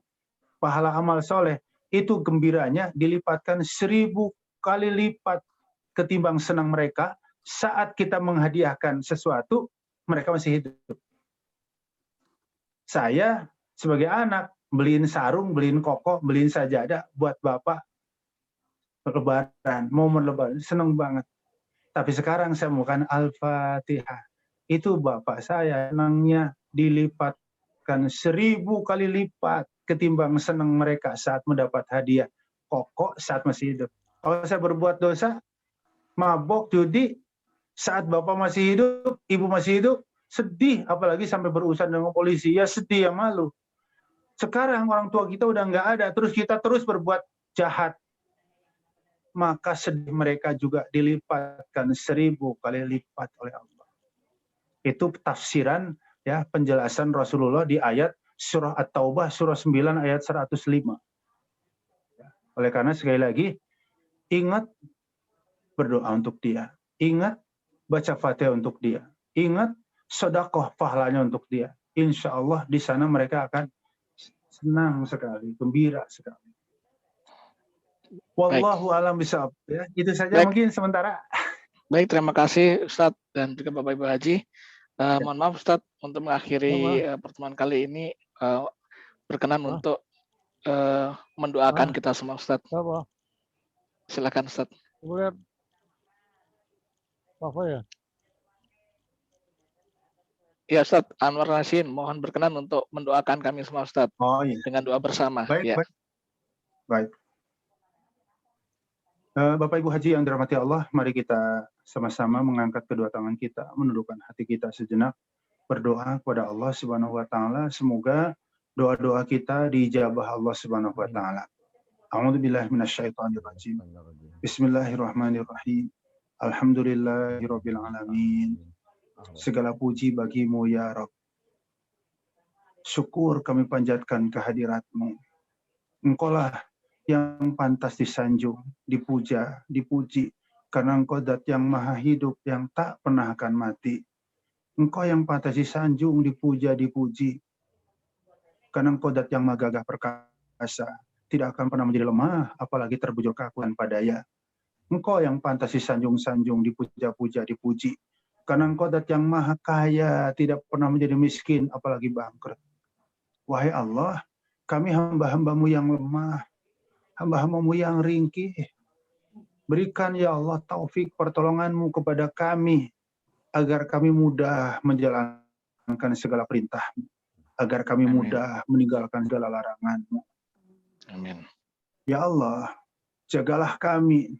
pahala amal soleh, itu gembiranya dilipatkan 1000 kali lipat ketimbang senang mereka saat kita menghadiahkan sesuatu mereka masih hidup. Saya sebagai anak beliin sarung, beliin koko, beliin sajadah buat bapak lebaran, momen lebaran, senang banget. Tapi sekarang saya melakukan Al-Fatihah. Itu bapak saya senangnya dilipatkan 1000 kali lipat ketimbang senang mereka saat mendapat hadiah koko saat masih hidup. Kalau saya berbuat dosa, mabok, judi, saat bapak masih hidup, ibu masih hidup, sedih, apalagi sampai berurusan dengan polisi, ya sedih, ya malu. Sekarang orang tua kita udah nggak ada, terus kita terus berbuat jahat, maka sedih mereka juga dilipatkan 1000 kali lipat oleh Allah. Itu tafsiran ya penjelasan Rasulullah di ayat surah At-Taubah surah 9 ayat 105. Oleh karena sekali lagi ingat berdoa untuk dia, ingat baca Fatihah untuk dia, ingat sedekah pahalanya untuk dia. Insya Allah di sana mereka akan senang sekali, gembira sekali. Wallahu alam bishawab. Ya, itu saja Baik. mungkin sementara. Baik, terima kasih Ustadz dan juga Bapak Ibu Haji. Mohon maaf Ustadz untuk mengakhiri pertemuan kali ini berkenan untuk mendoakan kita semua Ustadz. Silakan Ustadz. Apa ya? Ya Ustadz, Anwar Nasin, mohon berkenan untuk mendoakan kami semua Ustadz. Oh iya. Dengan doa bersama. Baik, Ya. baik. Bapak Ibu Haji yang dirahmati Allah, mari kita sama-sama mengangkat kedua tangan kita, menundukkan hati kita sejenak, berdoa kepada Allah Subhanahu wa taala, semoga doa-doa kita diijabah Allah Subhanahu wa taala. A'udzubillahi minasyaitonirrajim. Bismillahirrahmanirrahim. Alhamdulillahirabbil alamin. Segala puji bagimu ya Rabb. Syukur kami panjatkan kehadirat-Mu. Engkaulah yang pantas disanjung, dipuja, dipuji, karena Engkau zat yang maha hidup, yang tak pernah akan mati. Engkau yang pantas disanjung, dipuja, dipuji, karena Engkau zat yang maha gagah perkasa, tidak akan pernah menjadi lemah, apalagi terbujur kaku dan padaya. Engkau yang pantas disanjung-sanjung, dipuja-puja, dipuji, karena Engkau zat yang maha kaya, tidak pernah menjadi miskin, apalagi bangkrut. Wahai Allah, kami hamba-hamba-Mu yang lemah, hamba-hamba-Mu yang ringkih. Berikan ya Allah taufik pertolongan-Mu kepada kami, agar kami mudah menjalankan segala perintah-Mu, agar kami mudah meninggalkan segala larangan-Mu. Amin. Ya Allah, jagalah kami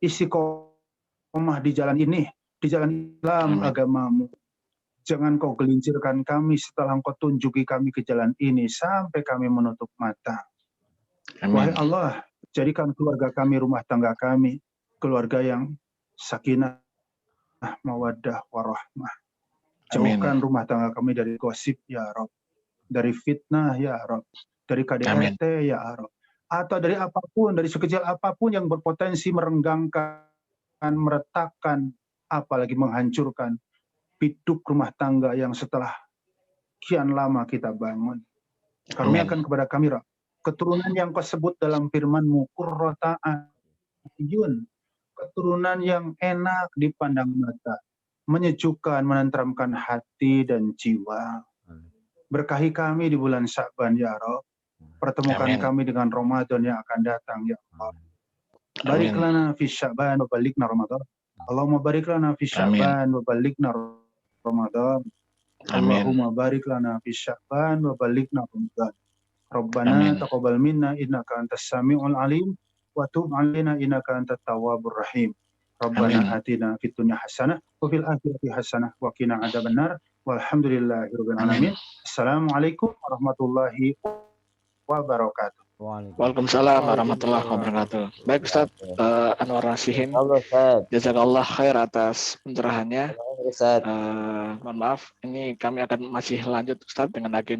istiqomah di jalan ini, di jalan Islam agama-Mu. Jangan Kau gelincirkan kami setelah Engkau tunjuki kami ke jalan ini sampai kami menutup mata. Amin. Wahai Allah, jadikan keluarga kami, rumah tangga kami, keluarga yang sakinah, mawaddah, warahmah. Jauhkan rumah tangga kami dari gosip, ya Rabb. Dari fitnah, ya Rabb. Dari KDRT, ya Rabb. Atau dari apapun, dari sekecil apapun yang berpotensi merenggangkan, meretakkan, apalagi menghancurkan hidup rumah tangga yang setelah kian lama kita bangun. Karuniakan kepada kami, Rabb, keturunan yang Kau sebut dalam firman-Mu, qurrata a'yun, keturunan yang enak dipandang mata, menyejukkan, menenteramkan hati dan jiwa. Berkahi kami di bulan Sya'ban, ya Rabb. Pertemukan kami dengan Ramadan yang akan datang, ya Allah. Barik lana fi Sya'ban wa balighna Ramadan. Allahumma barik lana fi Sya'ban wa balighna Ramadan. Allahumma barik lana fi Sya'ban wa balighna Ramadan. Rabbana taqabbal minna innaka antas samiul alim wa tub 'alaina innaka antat tawwabur rahim. Rabbana atina fid dunya hasanah wa fil akhirati hasanah wa qina adzabannar. Walhamdulillahirabbil alamin. Assalamualaikum warahmatullahi wabarakatuh. Waalaikumsalam warahmatullahi wabarakatuh. Baik Ustaz Anwar Nasihin, jazakallah khair atas pencerahannya. Mohon maaf, ini kami akan masih lanjut Ustaz dengan agenda